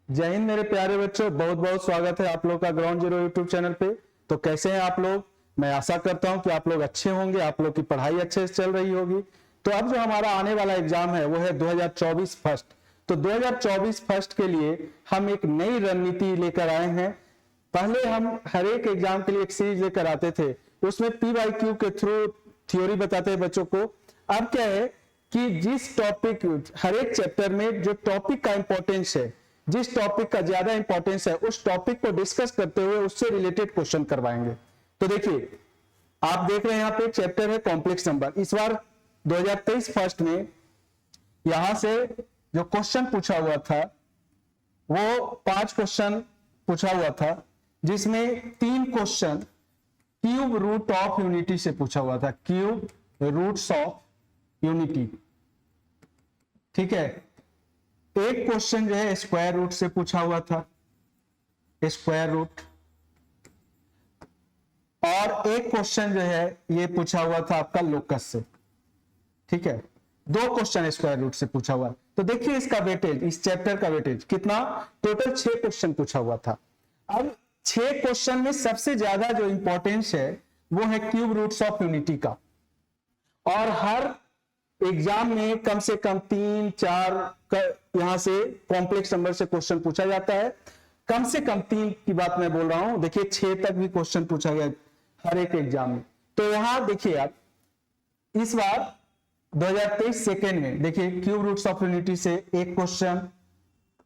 जय हिंद मेरे प्यारे बच्चों, बहुत बहुत स्वागत है आप लोग का ग्राउंड जीरो यूट्यूब चैनल पे। तो कैसे हैं आप लोग? मैं आशा करता हूं कि आप लोग अच्छे होंगे, आप लोग की पढ़ाई अच्छे से चल रही होगी। तो अब जो हमारा आने वाला एग्जाम है वो है 2024 फर्स्ट। तो 2024 फर्स्ट के लिए हम एक नई रणनीति लेकर आए हैं। पहले हम हर एक एग्जाम के लिए एक सीरीज लेकर आते थे, उसमें PYQ के थ्रू थ्योरी बताते हैं बच्चों को। अब क्या है कि जिस टॉपिक, हर एक चैप्टर में जो टॉपिक का इंपॉर्टेंस है, जिस टॉपिक का ज्यादा इंपॉर्टेंस है, उस टॉपिक को डिस्कस करते हुए उससे रिलेटेड क्वेश्चन करवाएंगे। तो देखिए, आप देख रहे हैं यहाँ पे चैप्टर है कॉम्प्लेक्स नंबर। इस बार 2023 फर्स्ट में यहां से जो क्वेश्चन पूछा हुआ था वो 5 क्वेश्चन पूछा हुआ था, जिसमें 3 question cube root of unity से पूछा हुआ था। क्यूब रूट्स ऑफ यूनिटी, ठीक है। एक क्वेश्चन जो है स्क्वायर रूट से पूछा हुआ था, स्क्वायर रूट। और एक क्वेश्चन जो है ये पूछा हुआ था आपका लोकस से, ठीक है। 2 क्वेश्चन स्क्वायर रूट से पूछा हुआ। तो देखिए इसका वेटेज, इस चैप्टर का वेटेज कितना, टोटल 6 क्वेश्चन पूछा हुआ था। अब 6 क्वेश्चन में सबसे ज्यादा जो इंपॉर्टेंस है वो है क्यूब रूट्स ऑफ यूनिटी का। और हर एग्जाम में कम से कम 3-4 यहां से कॉम्प्लेक्स नंबर से क्वेश्चन पूछा जाता है। कम से कम 3 की बात मैं बोल रहा हूं, देखिए 6 तक भी क्वेश्चन पूछा गया हर एक एग्जाम में। तो यहां देखिए आप, इस बार 2023 सेकेंड में देखिए क्यूब रूट्स ऑफ यूनिटी से 1 क्वेश्चन,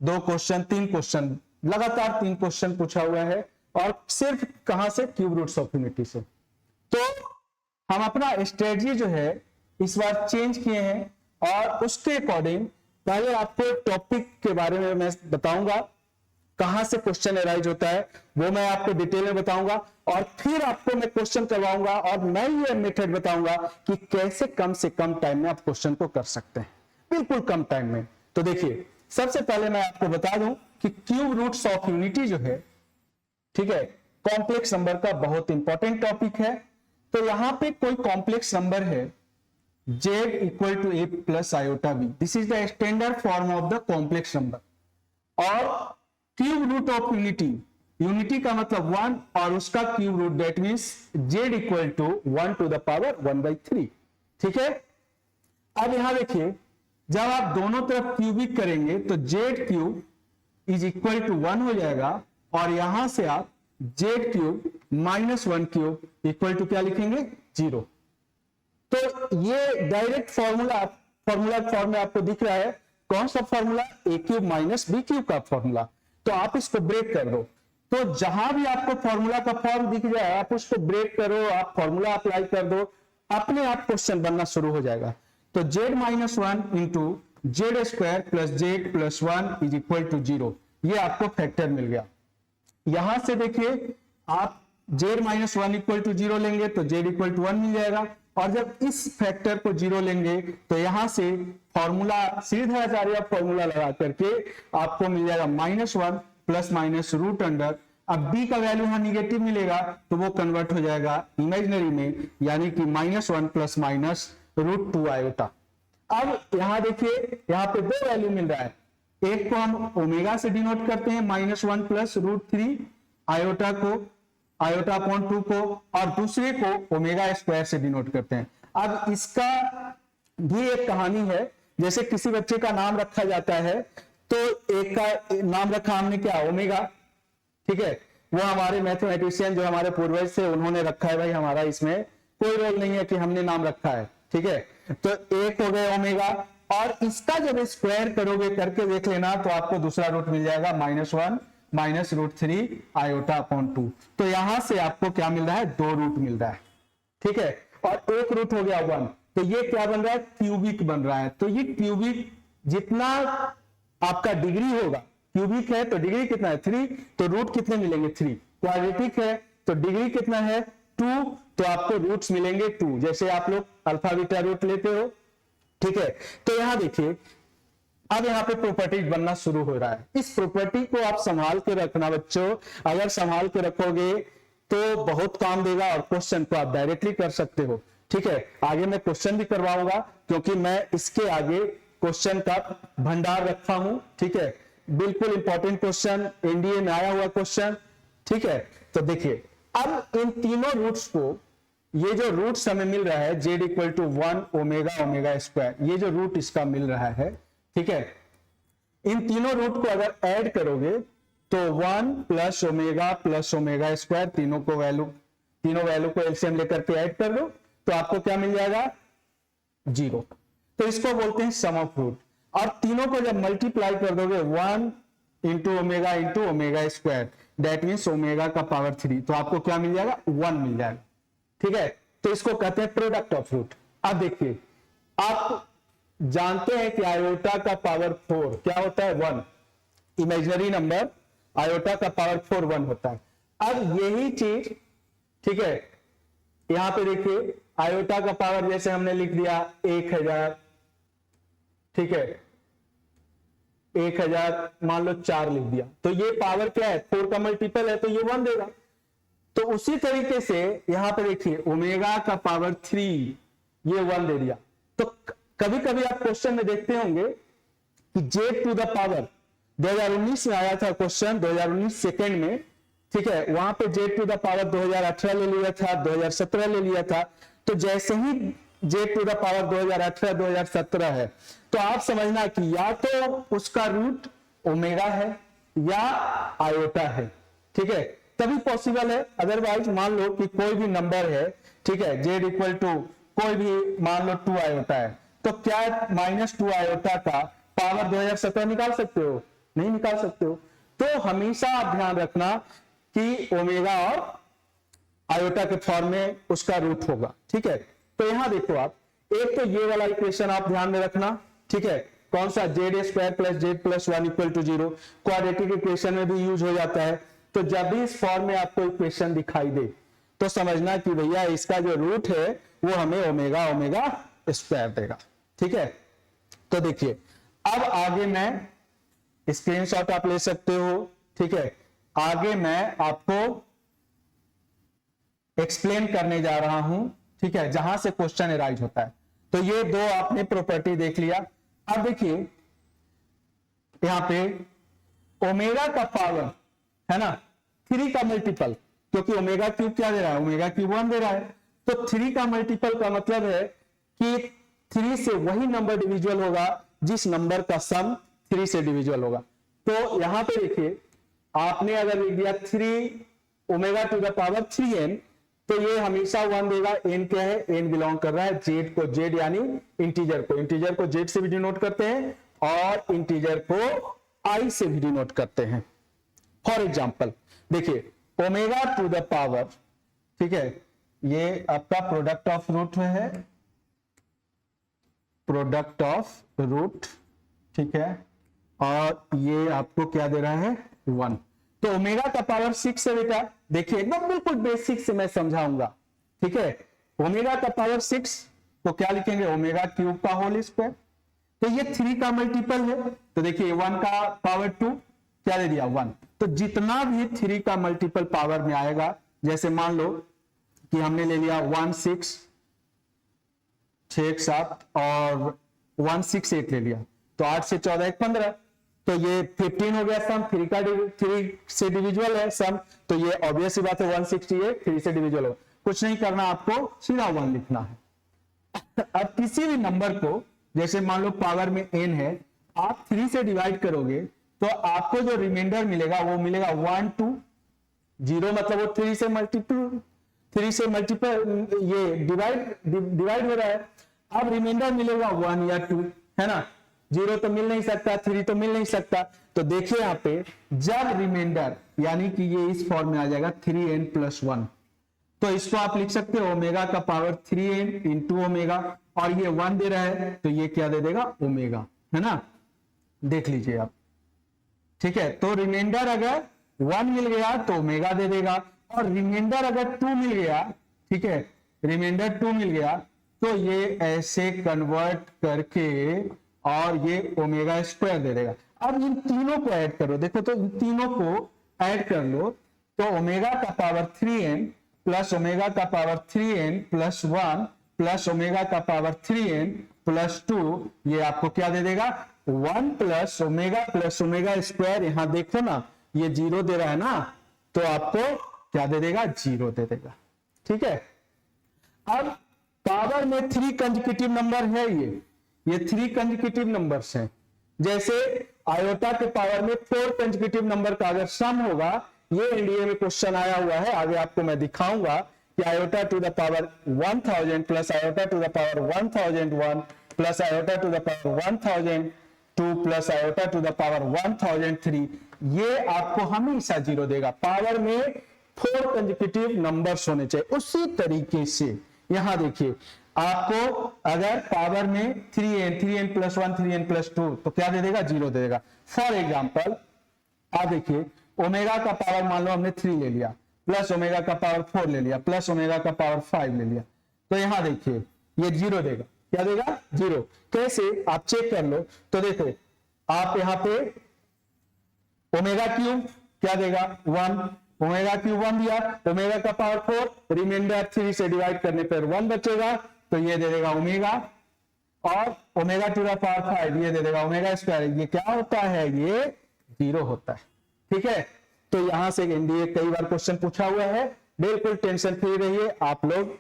2 क्वेश्चन, 3 क्वेश्चन, लगातार 3 क्वेश्चन पूछा हुआ है। और सिर्फ कहां से? क्यूब रूट्स ऑफ यूनिटी से। तो हम अपना स्ट्रेटजी जो है इस बार चेंज किए हैं और उसके अकॉर्डिंग पहले आपको टॉपिक के बारे में मैं बताऊंगा, कहां से क्वेश्चन अराइज होता है वो मैं आपको डिटेल में बताऊंगा। और फिर आपको मैं क्वेश्चन करवाऊंगा और मैं ये मेथड बताऊंगा कि कैसे कम से कम टाइम में आप क्वेश्चन को कर सकते हैं, बिल्कुल कम टाइम में। तो देखिए, सबसे पहले मैं आपको बता दूं कि क्यूब रूट्स ऑफ यूनिटी जो है, ठीक है, कॉम्प्लेक्स नंबर का बहुत इंपॉर्टेंट टॉपिक है। तो यहां पे कोई कॉम्प्लेक्स नंबर है z equal to a plus iota b, this is the standard form of the complex number. और cube root of unity, unity का मतलब 1 और उसका cube root, that means z equal to 1 to the power 1/3, ठीक है। अब यहां देखिए, जब आप दोनों तरफ क्यूबिक करेंगे तो z cube is equal to 1 हो जाएगा। और यहां से आप z cube minus 1 cube equal to क्या लिखेंगे? 0। तो ये डायरेक्ट फॉर्मूला फॉर्म में आपको दिख रहा है। कौन सा formula? a cube minus b cube का फॉर्मूला। तो आप इसको ब्रेक कर दो। तो जहां भी आपको फॉर्मूला का फॉर्म दिख जाए आप उसको ब्रेक करो, आप फॉर्मूला अप्लाई कर दो, अपने आप क्वेश्चन बनना शुरू हो जाएगा। तो z minus 1 into Z square plus Z plus 1 is equal to 0, ये आपको फैक्टर मिल गया। यहां से देखिए, आप z माइनस 1 इक्वल टू 0 लेंगे तो z इक्वल टू 1 मिल जाएगा। और जब इस फैक्टर को 0 लेंगे तो यहां से फॉर्मूला, सीधाचार्य फॉर्मूला लगा करके आपको मिल जाएगा -1 प्लस माइनस रूट अंडर। अब b का वैल्यू यहां निगेटिव मिलेगा तो वो कन्वर्ट हो जाएगा इमेजिनरी में, यानी कि -1 प्लस माइनस रूट 2 आयोटा। अब यहां देखिए, यहां पे 2 वैल्यू मिल रहा है। एक को हम ओमेगा से डिनोट करते हैं, -1 प्लस रूट 3 आयोटा को, आयोटा अपॉन 2 को, और दूसरे को ओमेगा स्क्वायर से डिनोट करते हैं। अब इसका भी एक कहानी है। जैसे किसी बच्चे का नाम रखा जाता है तो एक का नाम रखा हमने क्या? ओमेगा, ठीक है। वो हमारे मैथमेटिशियन जो हमारे पूर्वज थे उन्होंने रखा है भाई, हमारा इसमें कोई रोल नहीं है कि हमने नाम रखा है, ठीक है। तो एक हो गए ओमेगा, और इसका जब स्क्वायर करोगे, करके देख लेना, तो आपको दूसरा रूट मिल जाएगा -1 माइनस रूट 3 आयोटा अपॉन 2। तो यहां से आपको क्या मिल रहा है? 2 रूट मिल रहा है, ठीक है। और एक रूट हो गया 1, तो ये क्या बन रहा है? क्यूबिक बन रहा है। तो ये क्यूबिक, जितना आपका डिग्री होगा, क्यूबिक है तो डिग्री कितना है? 3, तो रूट कितने मिलेंगे? 3। क्वाड्रेटिक है तो डिग्री कितना है? 2, तो आपको रूट्स मिलेंगे 2, जैसे आप लोग अल्फा बीटा रूट लेते हो, ठीक है। तो यहां देखिए, अब यहाँ पे प्रॉपर्टीज बनना शुरू हो रहा है। इस प्रॉपर्टी को आप संभाल के रखना बच्चों, अगर संभाल के रखोगे तो बहुत काम देगा और क्वेश्चन को आप डायरेक्टली कर सकते हो, ठीक है। आगे मैं क्वेश्चन भी करवाऊंगा क्योंकि मैं इसके आगे क्वेश्चन का भंडार रखा हूं, ठीक है। बिल्कुल इंपॉर्टेंट क्वेश्चन, एनडीए में आया हुआ क्वेश्चन, ठीक है। तो देखिए अब इन तीनों रूट्स को, ये जो रूट्स हमें मिल रहा है Z equal to 1 omega omega square, ये जो रूट इसका मिल रहा है, ठीक है, इन तीनों रूट को अगर ऐड करोगे तो 1 प्लस ओमेगा स्क्वायर, तीनों वैल्यू को एलसीएम लेकर के ऐड कर दो तो आपको क्या मिल जाएगा 0। तो इसको बोलते हैं सम ऑफ रूट। और तीनों को जब मल्टीप्लाई कर दोगे 1 into omega square, that means omega का पावर 3, तो आपको क्या मिल जाएगा 1 मिल जाएगा, ठीक है। तो इसको कहते हैं प्रोडक्ट ऑफ रूट। अब देखिए आप जानते हैं कि आयोटा का पावर 4 क्या होता है 1, इमेजिनरी नंबर आयोटा का पावर 4 1 होता है। अब यही चीज, ठीक है, यहां पे देखिए आयोटा का पावर जैसे हमने लिख दिया 1000, ठीक है, 1000 मान लो 4 लिख दिया, तो ये पावर क्या है 4 का मल्टीपल है तो ये 1 देगा। तो उसी तरीके से यहां पर देखिए ओमेगा का पावर 3 ये 1 दे दिया। तो कभी कभी आप क्वेश्चन में देखते होंगे कि जेड टू द पावर 2019 में आया था क्वेश्चन, 2019 सेकेंड में, ठीक है, वहां पे जेड टू द पावर 2018 ले लिया था, 2017 ले लिया था। तो जैसे ही जेड टू द पावर 2018 2017 है तो आप समझना कि या तो उसका रूट ओमेगा है या आयोटा है, ठीक है, तभी पॉसिबल है। अदरवाइज मान लो कि कोई भी नंबर है, ठीक है, जेड इक्वल टू कोई भी मान लो 2 आयोटा है, तो क्या -2 आयोटा का पावर 2017 निकाल सकते हो? नहीं निकाल सकते हो। तो हमेशा आप ध्यान रखना कि ओमेगा और आयोटा के फॉर्म में उसका रूट होगा, ठीक है। तो यहां देखो आप, एक तो ये वाला इक्वेशन आप ध्यान में रखना, ठीक है, कौन सा Z square plus Z plus 1 equal to 0, quadratic equation में भी यूज हो जाता है। तो जब भी इस फॉर्म में आपको इक्वेशन दिखाई दे तो समझना कि भैया इसका जो रूट है वो हमें ओमेगा ओमेगा स्क्वायर देगा, ठीक है। तो देखिए अब आगे मैं स्क्रीनशॉट आप ले सकते हो, ठीक है, आगे मैं आपको एक्सप्लेन करने जा रहा हूं, ठीक है, जहां से क्वेश्चन अराइज होता है। तो ये दो आपने प्रॉपर्टी देख लिया। अब देखिए यहां पे ओमेगा का पावर है ना 3 का मल्टीपल, क्योंकि ओमेगा क्यूब क्या दे रहा है, ओमेगा क्यूब 1 दे रहा है, तो 3 का मल्टीपल का मतलब है कि 3 से वही नंबर डिविजुअल होगा जिस नंबर का सम 3 से डिविजुअल होगा। तो यहां पे देखिए आपने अगर लिख दिया 3 omega to the power 3n, तो ये हमेशा 1 देगा। n क्या है, n बिलोंग कर रहा है जेड को, जेड यानी इंटीजर को जेड से भी डिनोट करते हैं और इंटीजर को i से भी डिनोट करते हैं। फॉर एग्जाम्पल देखिए ओमेगा टू द पावर, ठीक है, ये आपका प्रोडक्ट ऑफ रूट में है, प्रोडक्ट ऑफ रूट, ठीक है, और ये आपको क्या दे रहा है 1। तो ओमेगा का पावर 6 है बेटा, देखिए एकदम बिल्कुल बेसिक से मैं समझाऊंगा, ठीक है। ओमेगा का पावर 6 तो क्या लिखेंगे, ओमेगा क्यूब का होल स्क्वायर। तो ये 3 का मल्टीपल है, तो देखिए 1 का पावर 2 क्या दे दिया 1। तो जितना भी 3 का मल्टीपल पावर में आएगा, जैसे मान लो कि हमने ले लिया 1 6 6 7 और 1 6 8 ले लिया, तो 8 से 14 1 15, तो ये 15 हो गया सम, 3 से डिविजुअल है सम, तो ये ऑब्वियस सी बात है 168 3 से डिविजुअल हो। कुछ नहीं करना, आपको सीधा 1 लिखना है। अब किसी भी नंबर को जैसे मान लो पावर में n है, आप 3 से डिवाइड करोगे तो आपको जो रिमाइंडर मिलेगा वो मिलेगा 1 2 0, मतलब वो 3 से मल्टीपल ये डिवाइड हो रहा है। अब रिमाइंडर मिलेगा 1 या 2, है ना, 0 तो मिल नहीं सकता, 3 तो मिल नहीं सकता। तो देखिए यहाँ पे जब रिमाइंडर यानी कि ये इस फॉर्म में आ जाएगा 3n + 1, तो इसको आप लिख सकते हो ओमेगा का पावर 3n इंटू ओमेगा, और ये 1 दे रहा है तो ये क्या दे देगा ओमेगा, है ना, देख लीजिए आप, ठीक है। तो रिमाइंडर अगर 1 मिल गया तो ओमेगा दे देगा, और रिमाइंडर अगर 2 मिल गया, ठीक है, रिमाइंडर 2 मिल गया तो ये ऐसे कन्वर्ट करके और ये ओमेगा स्क्वायर दे देगा। अब इन तीनों को ऐड करो, देखो तो इन तीनों को ऐड कर लो, तो ओमेगा का पावर 3n प्लस ओमेगा का power 3n plus 1 plus omega का पावर 3n प्लस 2, ये आपको क्या दे देगा 1 प्लस ओमेगा स्क्वायर, यहां देखो ना ये 0 दे रहा है ना, तो आपको क्या दे देगा, 0 दे देगा। ठीक है, अब पावर में 3 कंसेक्यूटिव नंबर है, ये 3 कंसेक्यूटिव नंबर्स हैं। जैसे आयोटा के पावर में 4 कंसेक्यूटिव नंबर का अगर सम होगा, ये एनडीए में क्वेश्चन आया हुआ है, आगे आपको मैं दिखाऊंगा कि iota to the power 1000 plus iota to the power 1001 plus iota to the power 1002 plus iota to the power 1003, ये आपको हमेशा 0 देगा। पावर में 4 कंसेक्यूटिव नंबर्स होने चाहिए। उसी तरीके से यहां देखिए, आपको अगर पावर में 3n प्लस 1 3n प्लस 2 तो क्या दे देगा, 0 दे देगा। फॉर एग्जाम्पल आप देखिए, ओमेगा का पावर मान लो हमने 3 ले लिया, प्लस ओमेगा का पावर 4 ले लिया, प्लस ओमेगा का पावर 5 ले लिया, तो यहां देखिए ये 0 देगा। क्या देगा, 0। कैसे, आप चेक कर लो तो देखो, आप यहां पे ओमेगा क्यूब क्या देगा, 1, ओमेगा क्यूब 1 दिया, ओमेगा का पावर 4, रिमाइंडर 3 से डिवाइड करने पर 1 बचेगा, तो ये दे देगा ओमेगा, और ओमेगा टू द पावर 5 ये दे देगा ओमेगा स्क्वायर। ये क्या होता है, ये 0 होता है। ठीक है, तो यहां से एनडीए कई बार क्वेश्चन पूछा हुआ है, बिल्कुल टेंशन फ्री रहिए, आप लोग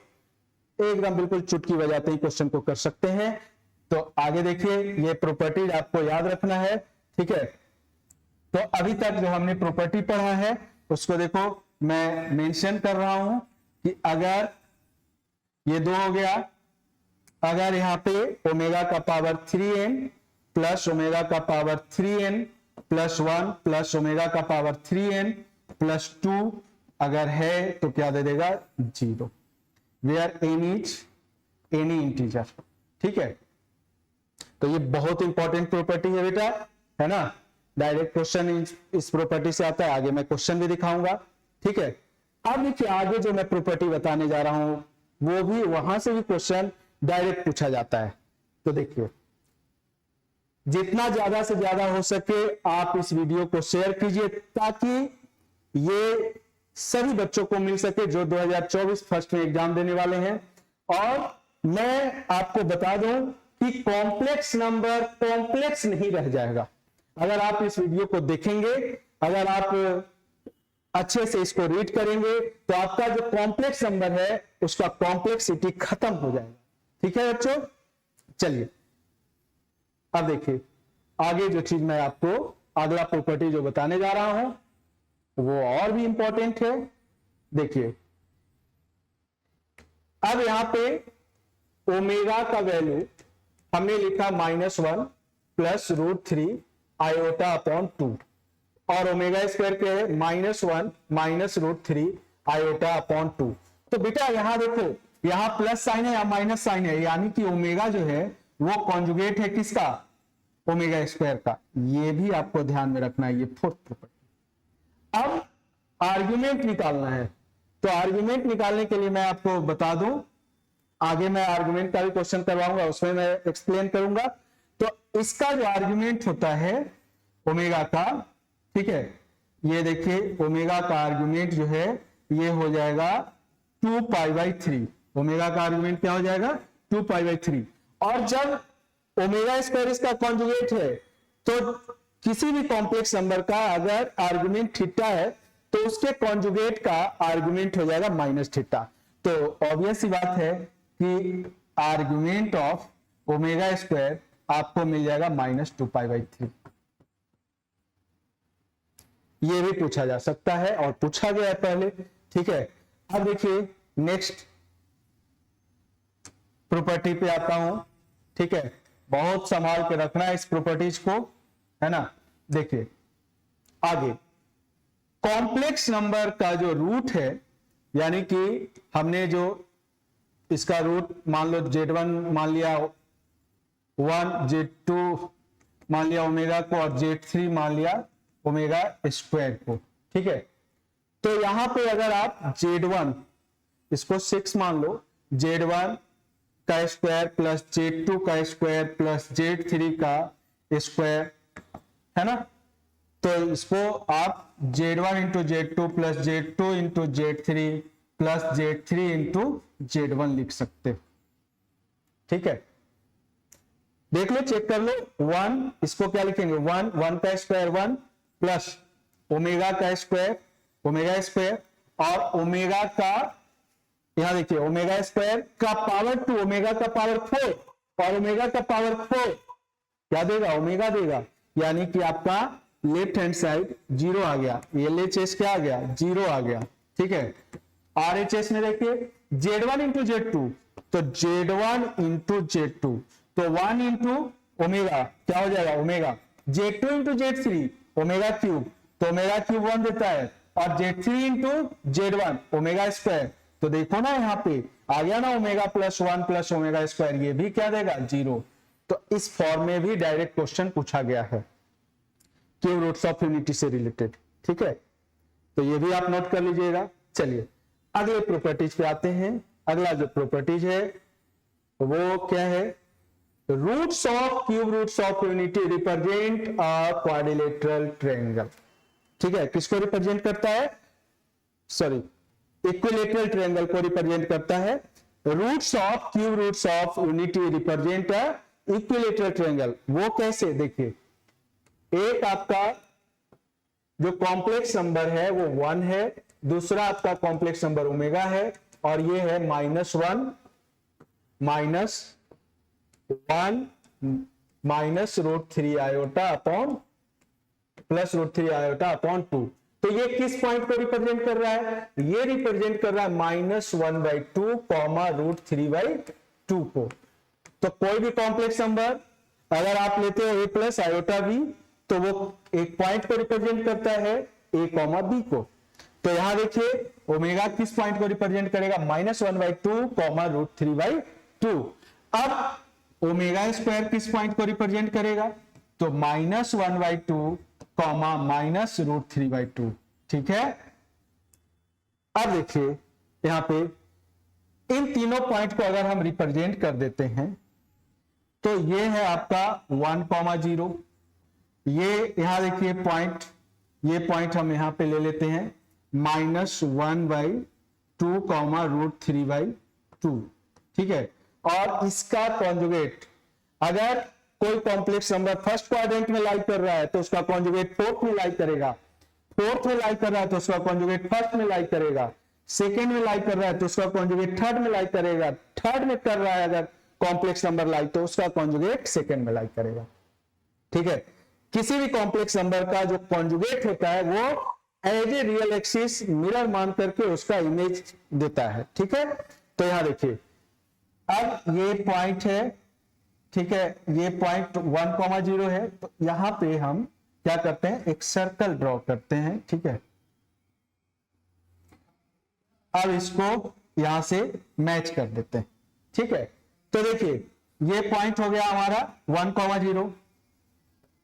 एकदम बिल्कुल चुटकी बजाते ही क्वेश्चन को कर सकते हैं। तो आगे देखिए, ये प्रॉपर्टीज आपको याद रखना है। ठीक है, तो अभी तक जो हमने प्रॉपर्टी पढ़ा है उसको देखो, मैं मेंशन कर रहा हूं कि अगर ये 2 हो गया, अगर यहां पे ओमेगा का पावर 3n प्लस ओमेगा का power 3n plus 1 plus omega का पावर 3n प्लस 2 अगर है तो क्या दे देगा, 0, where n is any integer. ठीक है, तो ये बहुत इंपॉर्टेंट प्रॉपर्टी है बेटा, है ना। डायरेक्ट क्वेश्चन इस प्रॉपर्टी से आता है, आगे मैं क्वेश्चन भी दिखाऊंगा। ठीक है, अब देखिए आगे जो मैं प्रॉपर्टी बताने जा रहा हूं वो भी, वहां से भी क्वेश्चन डायरेक्ट पूछा जाता है। तो देखिए, जितना ज्यादा से ज्यादा हो सके आप इस वीडियो को शेयर कीजिए, ताकि ये सभी बच्चों को मिल सके जो 2024 फर्स्ट में एग्जाम देने वाले हैं। और मैं आपको बता दूं कि कॉम्प्लेक्स नंबर कॉम्प्लेक्स नहीं रह जाएगा अगर आप इस वीडियो को देखेंगे, अगर आप अच्छे से इसको रीड करेंगे, तो आपका जो कॉम्प्लेक्स नंबर है उसका कॉम्प्लेक्सिटी खत्म हो जाएगा। ठीक है बच्चों, चलिए अब देखिए आगे जो चीज मैं आपको अगला प्रॉपर्टी जो बताने जा रहा हूं वो और भी इंपॉर्टेंट है। देखिए, अब यहां पे ओमेगा का वैल्यू हमने लिखा -1 प्लस √3 आयोटा अपॉन 2, और ओमेगा स्क्वायर के -1 माइनस √3 आयोटा अपॉन 2। तो बेटा यहां देखो, यहां प्लस साइन है या माइनस साइन है, यानी कि ओमेगा जो है वो कॉन्जुगेट है किसका, ओमेगा स्क्वायर का। ये भी आपको ध्यान में रखना है, ये फोर्थ प्रॉपर्टी। अब आर्गुमेंट निकालना है, तो आर्गुमेंट निकालने के लिए मैं आपको बता दूं, आगे मैं आर्गुमेंट का भी क्वेश्चन करवाऊंगा, उसमें मैं एक्सप्लेन करूंगा। तो इसका जो आर्गुमेंट होता है ओमेगा का, ठीक है, ये देखिए ओमेगा का आर्गुमेंट जो है ये हो जाएगा 2π/3। ओमेगा का आर्गुमेंट क्या हो जाएगा, 2π/3। और जब ओमेगा स्क्वायर इसका कॉन्जुगेट है, तो किसी भी कॉम्प्लेक्स नंबर का अगर आर्गुमेंट थीटा है तो उसके कॉन्जुगेट का आर्गुमेंट हो जाएगा -थीटा। तो ऑब्वियस सी बात है कि आर्गुमेंट ऑफ ओमेगा स्क्वायर आपको मिल जाएगा -2π/3। ये भी पूछा जा सकता है और पूछा गया है पहले। ठीक है, अब देखिए नेक्स्ट प्रॉपर्टी पे आता हूं। ठीक है, बहुत संभाल के रखना है इस प्रॉपर्टीज को, है ना। देखिए आगे कॉम्प्लेक्स नंबर का जो रूट है, यानी कि हमने जो इसका रूट मान लो Z1 मान लिया 1, Z2 मान लिया ओमेगा को, और Z3 मान लिया ओमेगा स्क्वायर को। ठीक है, तो यहां पे अगर आप Z1 इसको 6 मान लो, Z1 का स्क्वायर प्लस Z2 का स्क्वायर प्लस Z3 का स्क्वायर, है ना, तो इसको आप Z1 into Z2 plus Z2 into Z3 plus Z3 into Z1 लिख सकते हो। ठीक है, देख लो, चेक कर लो। 1 इसको क्या लिखेंगे, 1 का स्क्वायर 1 प्लस ओमेगा का स्क्वायर ओमेगा स्क्वायर और ओमेगा का, यहां देखिए ओमेगा स्क्वायर का पावर 2 ओमेगा का पावर 4 और ओमेगा का पावर 4 क्या देगा, ओमेगा देगा। यानी कि आपका लेफ्ट हैंड साइड 0 आ गया, LHS क्या आ गया, 0 आ गया। ठीक है, RHS में देखिए Z1 इंटू Z2, तो Z1 इंटू Z2 तो 1 इंटू ओमेगा क्या हो जाएगा, omega. Z2 into Z3 omega cube, तो ओमेगा क्यूब 1 देता है, और Z3 into Z1 omega square, तो देखो ना यहाँ पे आ गया ना omega plus 1 plus omega square, ये भी क्या देगा, 0। तो इस फॉर्म में भी डायरेक्ट क्वेश्चन पूछा गया है क्यूब रूट्स ऑफ यूनिटी से रिलेटेड। ठीक है, तो ये भी आप नोट कर लीजिएगा। चलिए अगले प्रॉपर्टीज पे आते हैं। अगला जो प्रॉपर्टीज है वो क्या है, roots of cube roots of unity represent a quadrilateral triangle. ठीक है, किसको रिप्रेजेंट करता है, सॉरी इक्विलेटरल ट्रायंगल को रिप्रेजेंट करता है। Roots of cube roots of unity represent a equilateral triangle. वो कैसे, देखिए एक आपका जो कॉम्प्लेक्स नंबर है वो 1 है, दूसरा आपका कॉम्प्लेक्स नंबर ओमेगा है, और ये है -1 minus √3 iota upon plus √3 iota upon 2। तो ये किस पॉइंट को रिप्रेजेंट कर रहा है, ये रिप्रेजेंट कर रहा है -1/2 √3/2 को। तो कोई भी कॉम्प्लेक्स नंबर अगर आप लेते हो a प्लस आयोटा b, तो वो एक पॉइंट को रिप्रेजेंट करता है a, b को। तो यहां देखिए ओमेगा किस पॉइंट को रिप्रेजेंट करेगा, -1/2 √3/2। अब ओमेगा स्क्वायर किस पॉइंट को रिप्रेजेंट करेगा, तो -1/2 -√3/2। ठीक है, अब देखिए यहां पे इन तीनों पॉइंट को अगर हम रिप्रेजेंट कर देते हैं तो ये है आपका 1,0। ये यहां देखिए पॉइंट, ये पॉइंट हम यहां पे ले लेते हैं -1/2 √3/2। ठीक है, और इसका कॉन्जुगेट, अगर कोई कॉम्प्लेक्स नंबर फर्स्ट क्वाड्रेंट में लाई कर रहा है तो उसका कॉन्जुगेट फोर्थ में लाई करेगा, फोर्थ में लाई कर रहा है तो उसका कॉन्जुगेट फर्स्ट में लाई करेगा, सेकेंड में लाई कर रहा है तो उसका कॉन्जुगेट थर्ड में लाई करेगा, थर्ड में कर रहा है अगर कॉम्प्लेक्स नंबर लाई तो उसका कॉन्जुगेट सेकेंड में लाई करेगा। ठीक है, किसी भी कॉम्प्लेक्स नंबर का जो कॉन्जुगेट होता है वो as a real axis mirror मान करके उसका इमेज देता है। ठीक है, तो यहां देखिए अब ये पॉइंट है, ठीक है, ये पॉइंट 1,0 है, तो यहां पे हम क्या करते हैं, एक सर्कल ड्रॉ करते हैं। ठीक है, अब इसको यहां से मैच कर देते हैं। ठीक है, तो देखिए ये पॉइंट हो गया हमारा 1,0,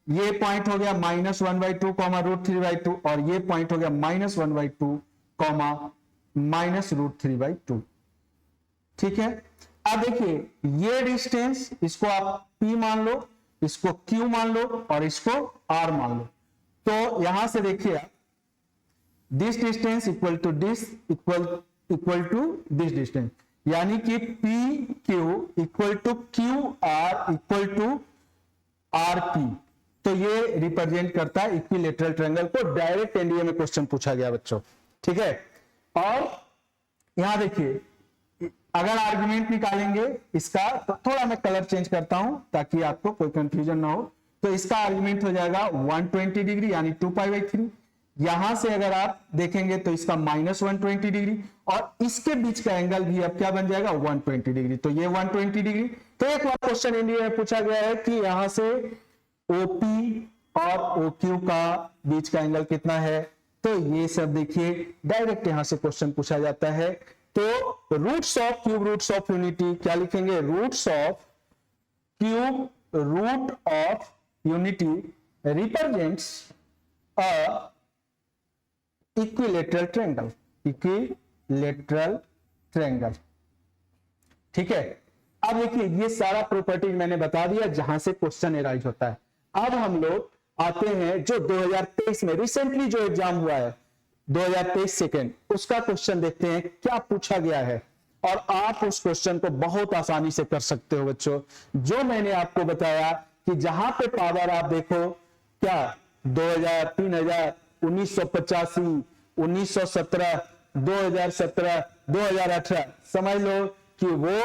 ये पॉइंट हो गया -1/2 √3/2, और ये पॉइंट हो गया -1/2 -√3/2। ठीक है, अब देखिए ये डिस्टेंस, इसको आप P मान लो, इसको Q मान लो और इसको R मान लो। तो यहां से देखिए this distance equal to this equal to this distance, यानी कि PQ equal to QR equal to RP। तो ये रिप्रेजेंट करता है इक्विलेटरल ट्रायंगल को। डायरेक्ट एनडीए में क्वेश्चन पूछा गया बच्चों। ठीक है, और यहां देखिए अगर आर्गुमेंट निकालेंगे इसका, तो थोड़ा मैं कलर चेंज करता हूं ताकि आपको कोई कंफ्यूजन ना हो। तो इसका आर्गुमेंट हो जाएगा 120 डिग्री यानी 2π/3। यहां से अगर आप देखेंगे तो इसका -120 डिग्री, और इसके बीच का एंगल भी अब क्या बन जाएगा, 120 डिग्री। तो ये 120 डिग्री। तो एक बार क्वेश्चन इंडिया में पूछा गया है कि यहां से OP और OQ का बीच का एंगल कितना है, तो ये सब देखिए डायरेक्ट यहां से क्वेश्चन पूछा जाता है। तो roots of cube roots of unity क्या लिखेंगे, roots of cube root of unity represents a equilateral triangle, equilateral triangle. ठीक है, अब देखिए ये सारा प्रॉपर्टी मैंने बता दिया जहां से क्वेश्चन एराइज होता है। अब हम लोग आते हैं जो 2023 में रिसेंटली जो एग्जाम हुआ है 2023 सेकेंड, उसका क्वेश्चन देखते हैं क्या पूछा गया है। और आप उस क्वेश्चन को बहुत आसानी से कर सकते हो बच्चों। जो मैंने आपको बताया कि जहां पे पावर आप देखो क्या 2000, 3000, 1985, 1917, 2017, 2018, समझ लो कि वो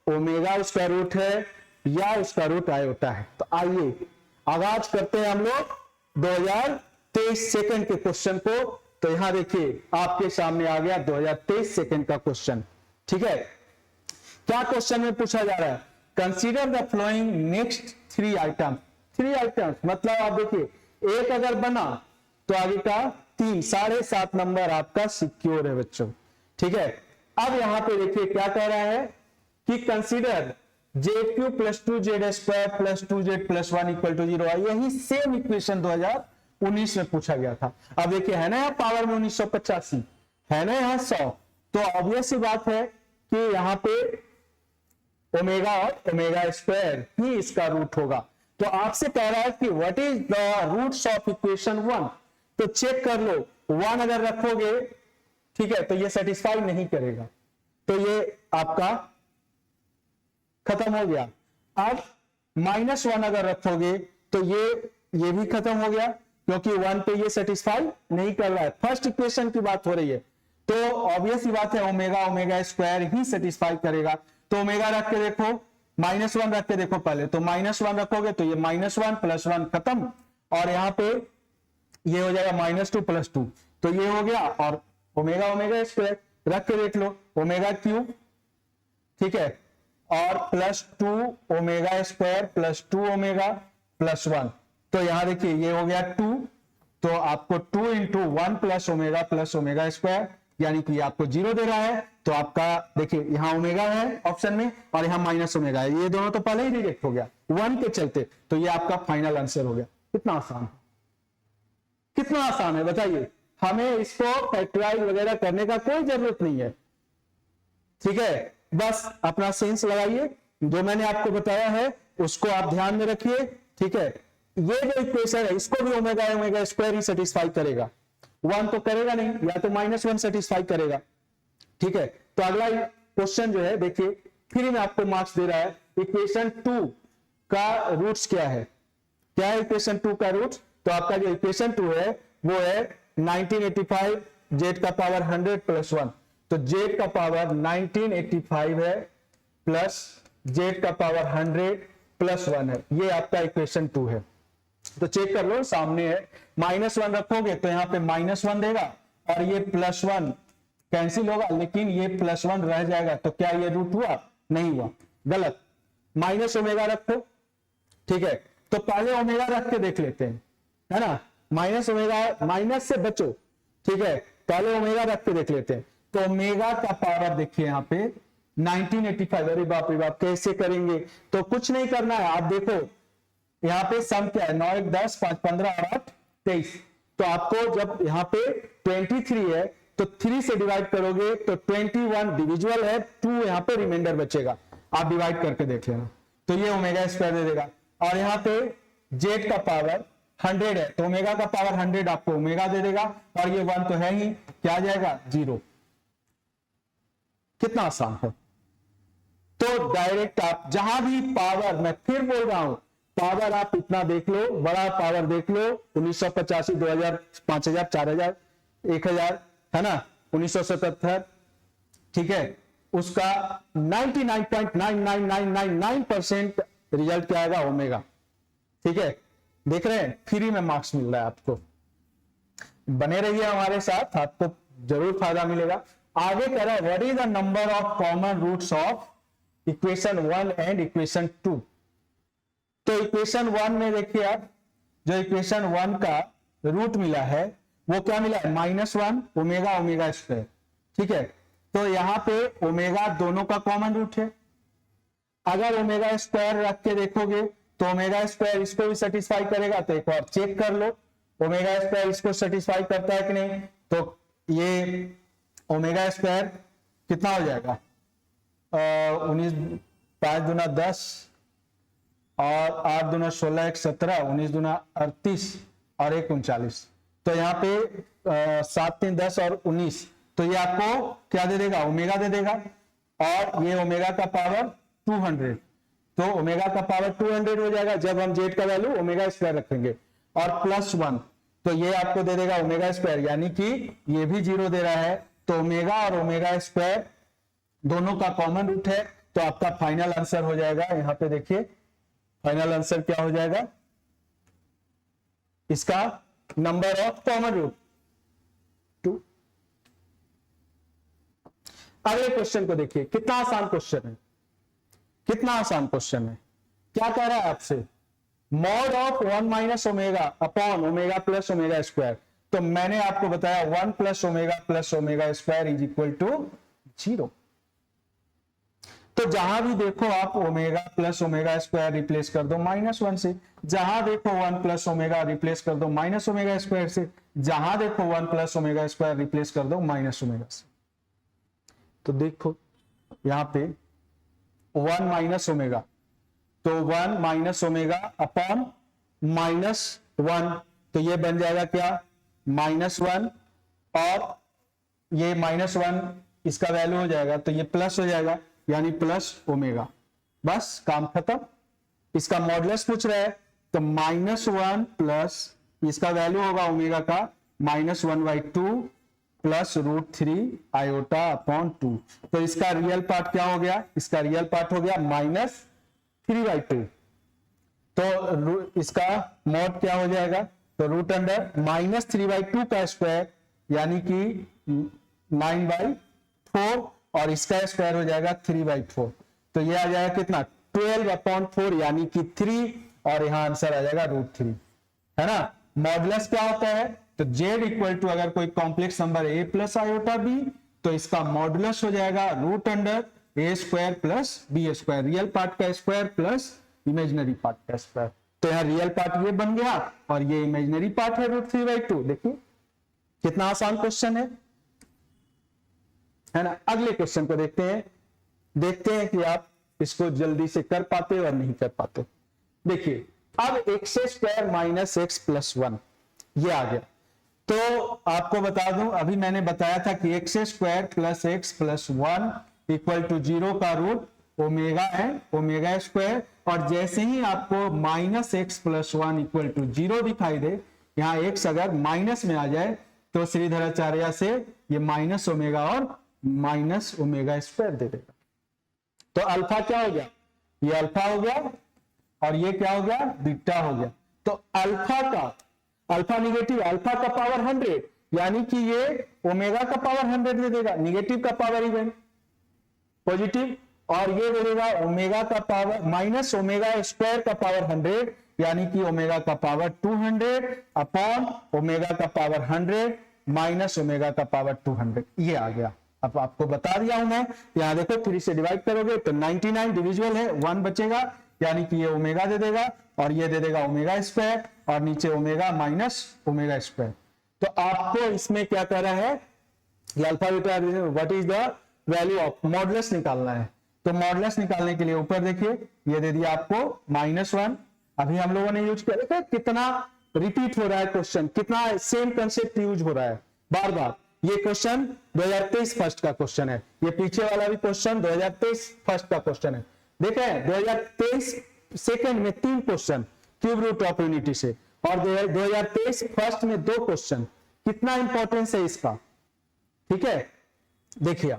ओमेगा उसका रूट है या उसका रूट आयोटा है। तो आइए आगाज करते हैं हम लोग 2023 सेकंड के क्वेश्चन को। तो यहां देखिए आपके सामने आ गया 2023 सेकंड का क्वेश्चन। ठीक है, क्या क्वेश्चन में पूछा जा रहा है? Consider the flowing next 3 item. 3 items मतलब आप देखिए एक अगर बना तो आगे का 3, 7.5 नंबर आपका सिक्योर है बच्चों। ठीक है, अब यहां पे देखिए क्या कह रहा है कि consider Z cube plus 2z square plus 2z plus 1 equal to 0। यही सेम इक्वेशन 2019 में पूछा गया था। अब देखिए है ना यहाँ पावर में 1985, है ना यहाँ 100, तो ऑब्वियस सी बात है कि यहाँ पे ओमेगा और ओमेगा स्क्वायर ही इसका रूट होगा। तो आपसे कह रहा है कि what is the roots of equation 1। तो चेक कर लो, 1 अगर रखोगे ठीक है तो ये सेटिस्फाई नहीं करेगा, तो ये आपका खत्म हो गया। अब -1 अगर रखोगे तो ये भी खत्म हो गया, क्योंकि 1 पे ये सेटिस्फाई नहीं कर रहा है। फर्स्ट इक्वेशन की बात हो रही है, तो ऑब्वियस ही बात है ओमेगा ओमेगा स्क्वायर ही सेटिस्फाई करेगा। तो ओमेगा रख के देखो, -1 रख के देखो पहले, तो -1 रखोगे तो ये -1 + 1 खत्म, और यहां पे ये हो जाएगा -2 + 2, तो ये हो गया। और ओमेगा ओमेगा स्क्वायर रख के देख लो, ओमेगा क्यूब, ठीक है, और +2 ओमेगा स्क्वायर + 2 ओमेगा + 1, तो यहां देखिए ये हो गया 2, तो आपको 2 × 1 + ओमेगा + ओमेगा स्क्वायर, यानी कि आपको 0 दे रहा है। तो आपका देखिए यहां ओमेगा है ऑप्शन में और यहां माइनस ओमेगा है, ये दोनों तो पहले ही रिजेक्ट हो गया 1 के चलते, तो ये आपका फाइनल आंसर हो गया। कितना आसान है, कितना आसान है बताइए। हमें इसको फैक्टराइज वगैरह करने का कोई जरूरत नहीं है। ठीक है, बस अपना सेंस लगाइए, जो मैंने आपको बताया है उसको आप ध्यान में रखिए। ठीक है, ये जो इक्वेशन है इसको भी ओमेगा ओमेगा स्क्वायर ही सेटिस्फाई करेगा, 1 तो करेगा नहीं, या तो -1 सेटिस्फाई करेगा। ठीक है, तो अगला क्वेश्चन जो है देखिए, फ्री में आपको मार्क्स दे रहा है। इक्वेशन 2 का रूट्स क्या है? क्या है इक्वेशन 2 का रूट्स? तो आपका जो इक्वेशन 2 है वो है 1985 z का पावर 100 + 1, तो z का पावर 1985 है प्लस z का पावर 100 + 1 है, ये आपका इक्वेशन 2 है। तो चेक कर लो, सामने है, -1 रखोगे तो यहां पे -1 देगा, और ये +1 कैंसिल होगा, लेकिन ये +1 रह जाएगा, तो क्या ये रूट हुआ? नहीं हुआ, गलत। माइनस ओमेगा रखो, ठीक है, तो पहले ओमेगा रख के देख लेते हैं, है ना, माइनस ओमेगा, माइनस से बचो, ठीक है, पहले ओमेगा रख के देख लेते हैं। तो ओमेगा का पावर देखिए यहाँ पे 1985, अरे बाप रे बाप, कैसे करेंगे? तो कुछ नहीं करना है, आप देखो यहाँ पे सम क्या है, 9 1 10 5 15 और 8 23, तो आपको जब यहाँ पे 23 है तो 3 से डिवाइड करोगे तो 21 डिविजुअल है, 2 यहाँ पे रिमाइंडर बचेगा, आप डिवाइड करके देख लेना, तो ये ओमेगा स्क्वायर दे देगा। और यहाँ पे जेड का पावर 100 है, तो ओमेगा का पावर 100 आपको ओमेगा दे देगा, और ये 1 तो है ही, क्या आ जाएगा? 0। कितना आसान है। तो डायरेक्ट आप जहां भी पावर, मैं फिर बोल रहा हूं, पावर आप इतना देख लो, बड़ा पावर देख लो, 1985, 2000, 5000, 4000, 1000, है ना, 1977, ठीक है, उसका 99.99999% रिजल्ट क्या आएगा? ओमेगा। ठीक है, देख रहे हैं, फ्री में मार्क्स मिल रहा है आपको, बने रहिए हमारे साथ, आपको जरूर फायदा मिलेगा। आगे कह रहा है what is the number of common roots of equation 1 and equation 2। तो इक्वेशन 1 में देखिए आप, जो इक्वेशन 1 का रूट मिला है वो क्या मिला है? -1 ओमेगा ओमेगा स्क्वायर। ठीक है, तो यहां पे ओमेगा दोनों का कॉमन रूट है। अगर ओमेगा स्क्वायर रख के देखोगे तो ओमेगा स्क्वायर इसको भी सेटिस्फाई करेगा, तो एक और चेक कर लो ओमेगा स्क्वायर इसको सेटिस्फाई करता है कि नहीं। तो ये ओमेगा स्क्वायर कितना हो जाएगा? 19 5 दूना 10 और 8 दूना 16 1 17 19 दूना 38 और 1 39, तो यहाँ पे 7 3 10 और 19, तो ये आपको क्या दे देगा? ओमेगा दे देगा। और ये ओमेगा का पावर 200, तो ओमेगा का पावर 200 हो जाएगा जब हम जेड का वैल्यू ओमेगा स्क्वायर रखेंगे, और +1 तो ये आपको दे देगा ओमेगा स्क्वायर, यानी कि ये भी 0 दे रहा है, तो ओमेगा और ओमेगा स्क्वायर दोनों का कॉमन रूट है, तो आपका फाइनल आंसर हो जाएगा, यहां पे देखिए फाइनल आंसर क्या हो जाएगा, इसका नंबर ऑफ कॉमन रूट 2। अगले क्वेश्चन को देखिए, कितना आसान क्वेश्चन है, कितना आसान क्वेश्चन है। क्या कह रहा है आपसे, mod of 1 minus omega upon omega plus omega square, तो मैंने आपको बताया 1 plus omega square is equal to 0। तो जहां भी देखो आप omega plus omega square replace कर दो -1 से, जहां देखो 1 प्लस ओमेगा रिप्लेस कर दो माइनस ओमेगा स्क्वायर से, जहां देखो 1 प्लस ओमेगा स्क्वायर रिप्लेस कर दो माइनस ओमेगा से। तो देखो यहां पे 1 माइनस ओमेगा, तो 1 माइनस ओमेगा अपॉन -1, तो ये बन जाएगा क्या -1, और ये -1 इसका वैल्यू हो जाएगा, तो ये प्लस हो जाएगा, यानी प्लस ओमेगा, बस काम खत्म। इसका मॉडुलस पूछ रहा है, तो -1 प्लस इसका वैल्यू होगा ओमेगा का -1/2 प्लस √3 आयोटा अपॉन 2, तो इसका रियल पार्ट क्या हो गया, इसका रियल पार्ट हो गया -3/2, तो इसका मॉड क्या हो जाएगा, तो √3/2 का स्क्वायर यानी कि 9/4, और इसका स्क्वायर हो जाएगा 3/4, तो ये आ जाएगा कितना 12/4 यानी कि 3, और यहां आंसर आ जाएगा √3, है ना। मॉडुलस क्या होता है, तो z इक्वल टू अगर कोई complex number a plus iota b, तो इसका मॉडुलस हो जाएगा √a² plus b², real part का स्क्वायर प्लस इमेजिनरी पार्ट का स्क्वायर, तो यहाँ रियल पार्ट ये बन गया और ये इमेजिनरी पार्ट है √3/2। देखिए कितना आसान क्वेश्चन है ना। अगले क्वेश्चन को देखते हैं कि आप इसको जल्दी से कर पाते और नहीं कर पाते। देखिए अब x² माइनस x प्लस 1 ये आ गया, तो आपको बता दूं अभी मैंने बताया था कि x² plus x plus 1 equal to 0 का रूट ओमेगा है, ओमेगा स्क्वायर, और जैसे ही आपको -x प्लस 1 इक्वल टू 0 दिखाई दे, यहां x अगर माइनस में आ जाए तो श्रीधराचार्य से ये माइनस ओमेगा और माइनस ओमेगा स्क्वायर दे देगा। तो अल्फा क्या हो गया, ये अल्फा हो गया और ये क्या हो गया बीटा हो गया। तो अल्फा निगेटिव, अल्फा का पावर 100 यानी कि ये ओमेगा का पावर 100 दे देगा, निगेटिव का पावर इवन पॉजिटिव, और ये दे देगा ओमेगा का पावर माइनस ओमेगा स्क्वायर का पावर 100 यानी कि ओमेगा का पावर 200 अपॉन ओमेगा का पावर 100 माइनस ओमेगा का पावर 200, ये आ गया। अब आपको बता दिया हूं मैं, यहां देखो 3 से डिवाइड करोगे तो 99 डिविजिबल है, 1 बचेगा, यानी कि ये ओमेगा दे देगा और ये दे देगा ओमेगा स्क्वायर, और नीचे ओमेगा माइनस ओमेगा स्क्वायर। तो आपको इसमें क्या कह रहा है कि alpha beta what is the value of modulus निकालना है। तो मॉडुलस निकालने के लिए ऊपर देखिए ये दे दिया आपको -1, अभी हम लोगों ने यूज किया, देखो कितना रिपीट हो रहा है क्वेश्चन, कितना सेम कंसेप्ट यूज हो रहा है बार बार। ये क्वेश्चन 2023 फर्स्ट का क्वेश्चन है, ये पीछे वाला भी क्वेश्चन 2023 फर्स्ट का क्वेश्चन है। देखें 2023 सेकंड में 3 question cube root of unity से, और 2023 फर्स्ट में 2 क्वेश्चन, कितना इंपॉर्टेंस है इसका, ठीक है। देखिए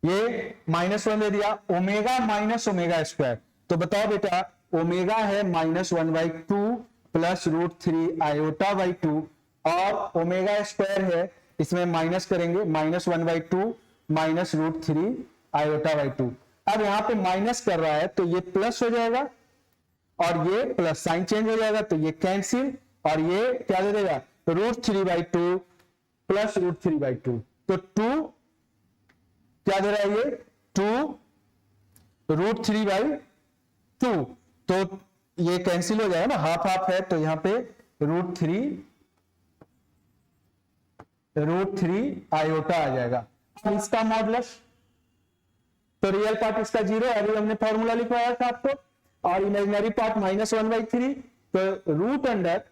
ये -1 दे दिया, ओमेगा माइनस ओमेगा स्क्वायर, तो बताओ बेटा ओमेगा है -1/2 प्लस √3 आयोटा/2, और ओमेगा स्क्वायर है, इसमें माइनस करेंगे -1/2 माइनस √3 आयोटा/2। अब यहां पे माइनस कर रहा है तो ये प्लस हो जाएगा और ये प्लस साइन चेंज हो जाएगा, तो ये कैंसिल, और ये क्या दे देगा √3/2 प्लस √3/2, तो 2 क्या दे रहा है ये 2 √3/2, तो ये कैंसिल हो जाएगा ना, हाफ हाफ है, तो यहां पे √3 आयोटा आ जाएगा। इसका मॉडुलस, तो रियल पार्ट इसका 0, अभी हमने फॉर्मूला लिखवाया था आपको, और इमेजिनरी पार्ट -1/3, तो रूट अंडर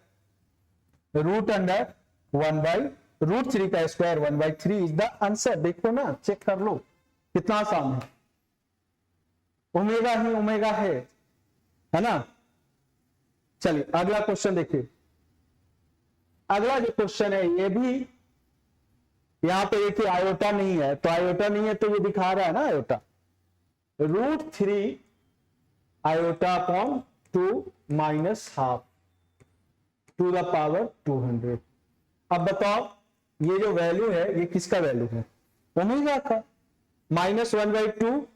1/3 √3 का स्क्वायर 1/3 इज द आंसर। देखो ना, चेक कर लो, कितना आसान है। ओमेगा ही ओमेगा है ना। चलिए अगला क्वेश्चन देखिए। अगला जो क्वेश्चन है ये भी यहां पे देखिए आयोटा नहीं है, तो आयोटा नहीं है तो ये दिखा रहा है ना iota, √3 iota upon 2 minus half to the power 200। अब बताओ ये जो वैल्यू है ये किसका वैल्यू है? ओमेगा का। -1/2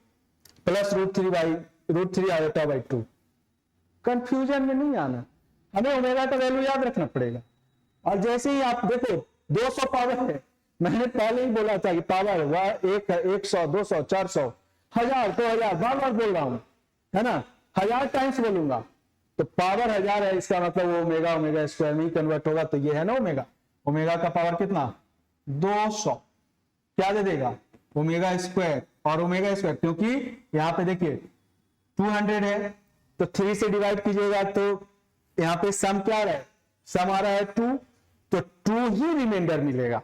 प्लस √3 आयोटा बाई 2। कंफ्यूजन में नहीं आना, हमें ओमेगा का वैल्यू याद रखना पड़ेगा। और जैसे ही आप देखो 200 पावर है, मैंने पहले ही बोला था कि पावर 100 200 400 1000 2000 बार बोल रहा हूं, है ना, 1000 टाइम्स बोलूंगा तो पावर 1000 है, इसका मतलब वो ओमेगा स्क्वायर में ही कन्वर्ट होगा। तो ये है ना ओमेगा, ओमेगा का पावर कितना 200 क्या दे देगा ओमेगा स्क्वायर। और ओमेगा स्क्वायर क्योंकि यहां पे देखिए 200 है तो 3 से डिवाइड कीजिएगा तो यहां पे सम क्या आ रहा है, सम आ रहा है 2, तो 2 ही रिमाइंडर मिलेगा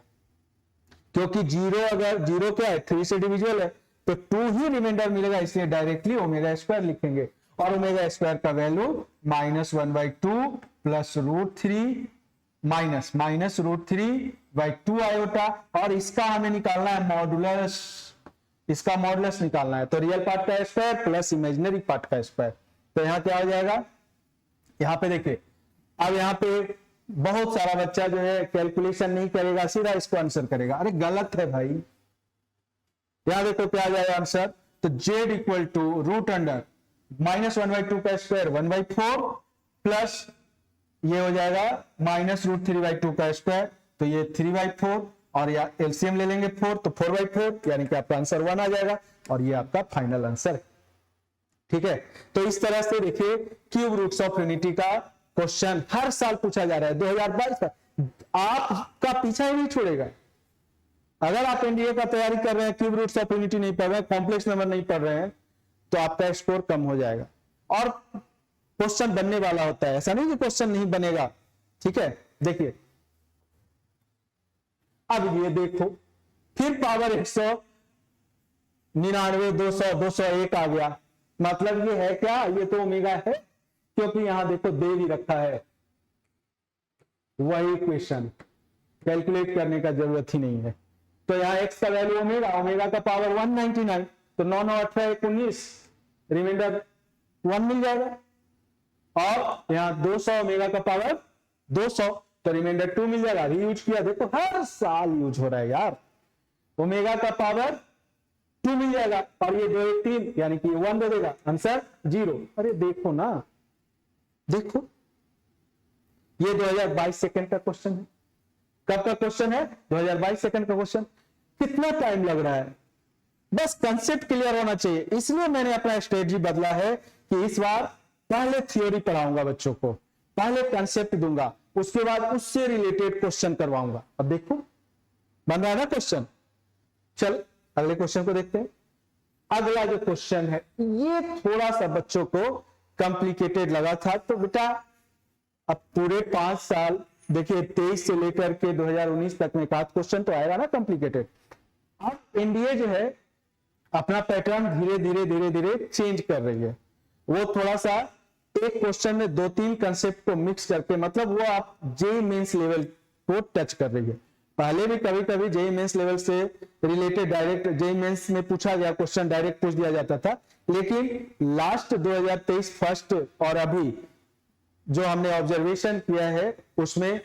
क्योंकि जीरो, अगर जीरो क्या है 3 से डिविजिबल है तो 2 ही रिमाइंडर मिलेगा, इसलिए डायरेक्टली ओमेगा स्क्वायर लिखेंगे। और ओमेगा स्क्वायर का वैल्यू -1/2 प्लस √3 माइनस √3/2 आयोटा। और इसका हमें निकालना है मॉडुलस, इसका मॉडुलस निकालना है, तो रियल पार्ट का स्क्वायर प्लस इमेजिनरी पार्ट का स्क्वायर। तो यहां क्या हो जाएगा, यहां पे देखिए अब यहां पे बहुत सारा बच्चा जो है कैलकुलेशन नहीं करेगा, सीधा इसको आंसर करेगा। अरे गलत है भाई, यहां देखो क्या आ जाएगा आंसर, तो z इक्वल टू √अंडर -1/2 का स्क्वायर 1/4 प्लस ये हो जाएगा -√3/2 का स्क्वायर, तो ये 3/4 और या एलसीएम ले लेंगे 4 तो 4/4, यानी कि आपका आंसर 1 आ जाएगा और ये आपका फाइनल आंसर है। ठीक है, तो इस तरह से देखिए क्यूब रूट्स ऑफ यूनिटी का क्वेश्चन हर साल पूछा जा रहा है। 2022 का आपका पीछा ही नहीं छोड़ेगा। अगर आप एनडीए का तैयारी कर रहे हैं, क्यूब रूट्स ऑफ यूनिटी नहीं पढ़ रहे हैं, कॉम्प्लेक्स नंबर नहीं पढ़ रहे हैं, तो आपका स्कोर कम हो जाएगा। और क्वेश्चन बनने वाला होता है, ऐसा नहीं कि क्वेश्चन नहीं बनेगा। ठीक है, देखिए अब ये देखो फिर पावर 199 200 201 आ गया, मतलब ये है क्या, ये तो ओमेगा है क्योंकि यहां देखो दे भी रखा है। वही क्वेश्चन कैलकुलेट करने का जरूरत ही नहीं है। तो यहां x का वैल्यू ओमेगा, ओमेगा का पावर 199, तो 9 9 18 19 रिमाइंडर 1 मिल जाएगा। और यहां 200 ओमेगा का पावर 200 तो रिमाइंडर 2 मिल जाएगा। रीयूज किया, देखो हर साल यूज हो रहा है यार। ओमेगा का पावर 2 मिल जाएगा और ये 2 1 3 यानी कि 1 दे देगा, आंसर 0। अरे देखो ना, देखो ये 2022 सेकंड का क्वेश्चन है। कब का क्वेश्चन है? 2022 सेकंड का क्वेश्चन। कितना टाइम लग रहा है, बस कंसेप्ट क्लियर होना चाहिए। इसलिए मैंने अपना स्ट्रेटजी बदला है कि इस बार पहले थ्योरी पढ़ाऊंगा बच्चों को, पहले कंसेप्ट दूंगा, उसके बाद उससे रिलेटेड क्वेश्चन करवाऊंगा। अब देखो बन रहा है ना क्वेश्चन। चल अगले क्वेश्चन को देखते हैं। अगला जो क्वेश्चन है ये थोड़ा सा बच्चों को कॉम्प्लिकेटेड लगा था, तो बेटा अब पूरे 5 साल देखिए 23 से लेकर के 2019 तक में एक आध क्वेश्चन तो आएगा ना कॉम्प्लिकेटेड। अब एनडीए जो है अपना पैटर्न धीरे धीरे धीरे धीरे चेंज कर रही है। वो थोड़ा सा एक क्वेश्चन में 2-3 कंसेप्ट को मिक्स करके, मतलब वो आप जेईई मेंस लेवल को टच कर रही है। पहले भी कभी कभी जेईई मेंस लेवल से रिलेटेड डायरेक्ट जेईई मेंस में पूछा गया क्वेश्चन डायरेक्ट पूछ दिया जाता था, लेकिन लास्ट 2023 फर्स्ट और अभी जो हमने ऑब्जर्वेशन किया है उसमें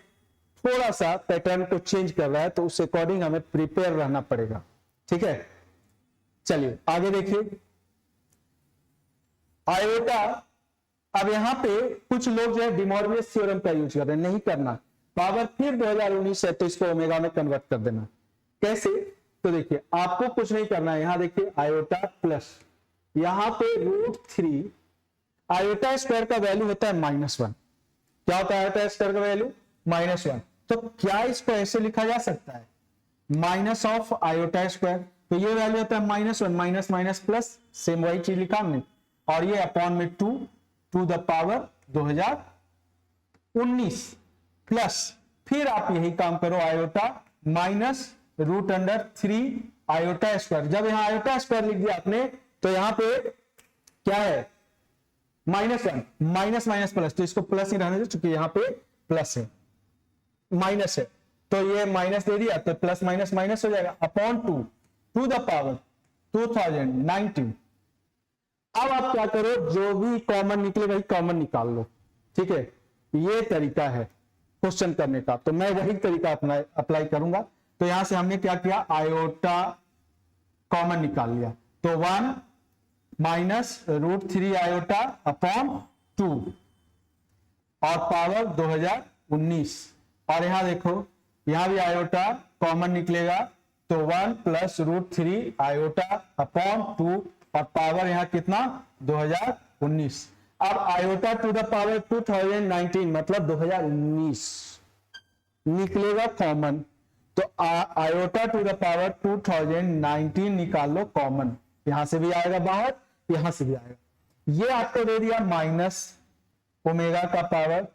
थोड़ा सा पैटर्न को चेंज कर रहा है, तो उस अकॉर्डिंग हमें प्रिपेयर रहना पड़ेगा। ठीक है, चलिए आगे देखिए। आयोटा, अब यहां पे कुछ लोग जो है डिमॉर्फियस थ्योरम का यूज कर रहे हैं, नहीं करना। पावर फिर 2019 है तो इसको ओमेगा में कन्वर्ट कर देना। कैसे? तो देखिए आपको कुछ नहीं करना है। यहां देखिए आयोटा प्लस, यहां पे √3 आयोटा स्क्वायर का वैल्यू होता है -1। क्या होता है आयोटा स्क्वायर का वैल्यू? -1। तो क्या इसको ऐसे लिखा जा सकता है माइनस ऑफ आयोटा स्क्वायर, तो ये वैल्यू होता है -1 माइनस माइनस प्लस, सेम वही चीज लिखा हमने, और ये अपॉन में 2 टू द पावर 2019 प्लस, फिर आप यही काम करो iota minus root under 3 iota square. जब यहाँ आयोटा स्क्वायर लिख दिया आपने तो यहाँ पे क्या है -1, माइनस माइनस प्लस, तो इसको प्लस ही रहने दो चूंकि यहाँ पे प्लस है, माइनस है तो ये माइनस दे दिया तो प्लस माइनस माइनस हो जाएगा, अपॉन 2 टू द पावर 2019। अब आप क्या करो, जो भी कॉमन निकले वही कॉमन निकाल लो, ठीक है। ये तरीका है क्वेश्चन करने का, तो मैं वही तरीका अप्लाई करूंगा। तो यहां से हमने क्या किया, आयोटा कॉमन निकाल लिया, तो 1 माइनस रूट 3 आयोटा अपॉन 2 और पावर 2019। और यहां देखो, यहां भी आयोटा कॉमन निकलेगा तो 1 प्लस रूट 3 आयोटा अपॉन 2 और पावर यहां कितना 2019। अब आयोटा टू द पावर 2019 मतलब 2019 निकलेगा कॉमन, तो आयोटा टू द पावर 2019 निकाल लो कॉमन, यहां से भी आएगा बाहर, यहां से भी आएगा। ये आपको दे दिया माइनस ओमेगा का पावर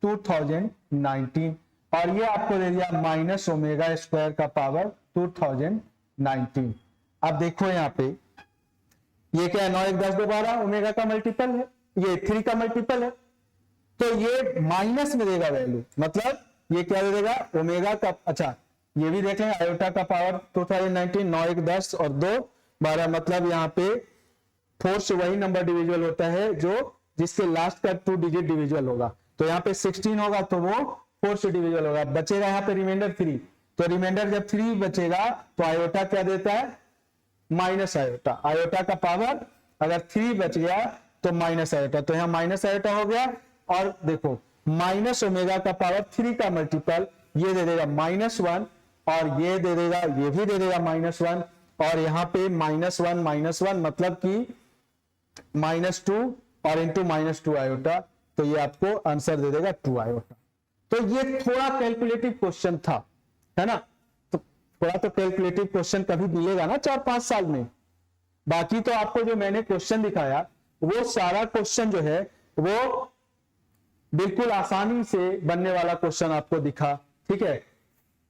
2019 और ये आपको दे दिया माइनस ओमेगा स्क्वायर का पावर 2019। अब देखो यहाँ पे ये क्या है, 9 1 10 12 ओमेगा का मल्टीपल है, ये 3 का मल्टीपल है, तो ये माइनस में देगा वैल्यू, मतलब ये क्या दे देगा ओमेगा का, अच्छा ये भी देख लें आयोटा का पावर 2019, 9 1 10 और 2 12, मतलब यहाँ पे 4 से वही नंबर डिविजुअल होता है जो जिसके लास्ट का 2 डिजिट डिविजुअल होगा, तो यहाँ पे 16 होगा तो वो 4 से डिविजुअल होगा, बचेगा यहाँ पे रिमाइंडर 3, तो रिमाइंडर जब 3 बचेगा तो आयोटा क्या देता है माइनस आयोटा, आयोटा का पावर अगर 3 बच गया तो माइनस आयोटा, तो यहाँ माइनस आयोटा हो गया। और देखो माइनस ओमेगा का पावर 3 का मल्टीपल ये दे देगा -1 और ये दे देगा, ये भी दे देगा -1 और यहाँ पे -1 मतलब कि -2 और इंटू -2 आयोटा, तो ये आपको आंसर दे देगा 2 आयोटा। तो ये थोड़ा कैलकुलेटिव क्वेश्चन था, है ना, तो थोड़ा तो कैलकुलेटिव क्वेश्चन कभी मिलेगा ना 4-5 साल में। बाकी तो आपको जो मैंने क्वेश्चन दिखाया वो सारा क्वेश्चन जो है वो बिल्कुल आसानी से बनने वाला क्वेश्चन आपको दिखा, ठीक है।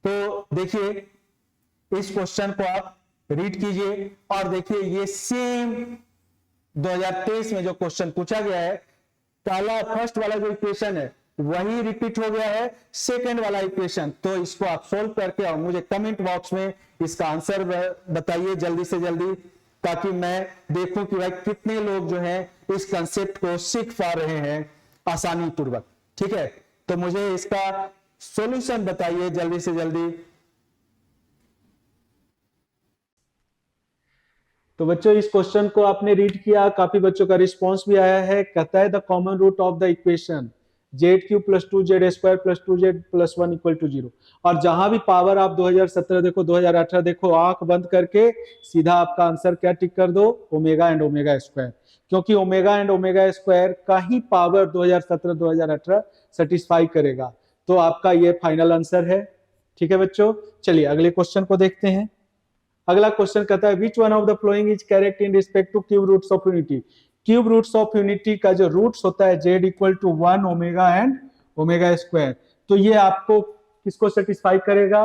तो देखिए इस क्वेश्चन को आप रीड कीजिए और देखिए ये सेम 2023 में जो क्वेश्चन पूछा गया है, पहला फर्स्ट वाला जो इक्वेशन है वही रिपीट हो गया है, सेकंड वाला इक्वेशन, तो इसको आप सोल्व करके और मुझे कमेंट बॉक्स में इसका आंसर बताइए जल्दी से जल्दी, ताकि मैं देखूं कि भाई कितने लोग जो हैं इस कंसेप्ट को सीख पा रहे हैं आसानी पूर्वक, ठीक है। तो मुझे इसका सॉल्यूशन बताइए जल्दी से जल्दी। तो बच्चों इस क्वेश्चन को आपने रीड किया, काफी बच्चों का रिस्पांस भी आया है, कहता है the common root of the equation z³ + 2z² + 2z + 1 = 0। और जहां भी पावर आप 2017 देखो 2018 देखो, आंख बंद करके सीधा आपका आंसर क्या टिक कर दो, ओमेगा एंड ओमेगा स्क्वायर, क्योंकि ओमेगा एंड ओमेगा स्क्वायर का ही पावर 2017 2018 सेटिस्फाई करेगा, तो आपका ये फाइनल आंसर है, ठीक है बच्चों। चलिए अगले क्वेश्चन को देखते हैं। अगला क्वेश्चन कहता है which one of the following is correct in respect to cube roots of unity. Cube roots of unity का जो रूट्स होता है z = 1 omega and omega square, तो ये आपको किसको सेटिस्फाई करेगा,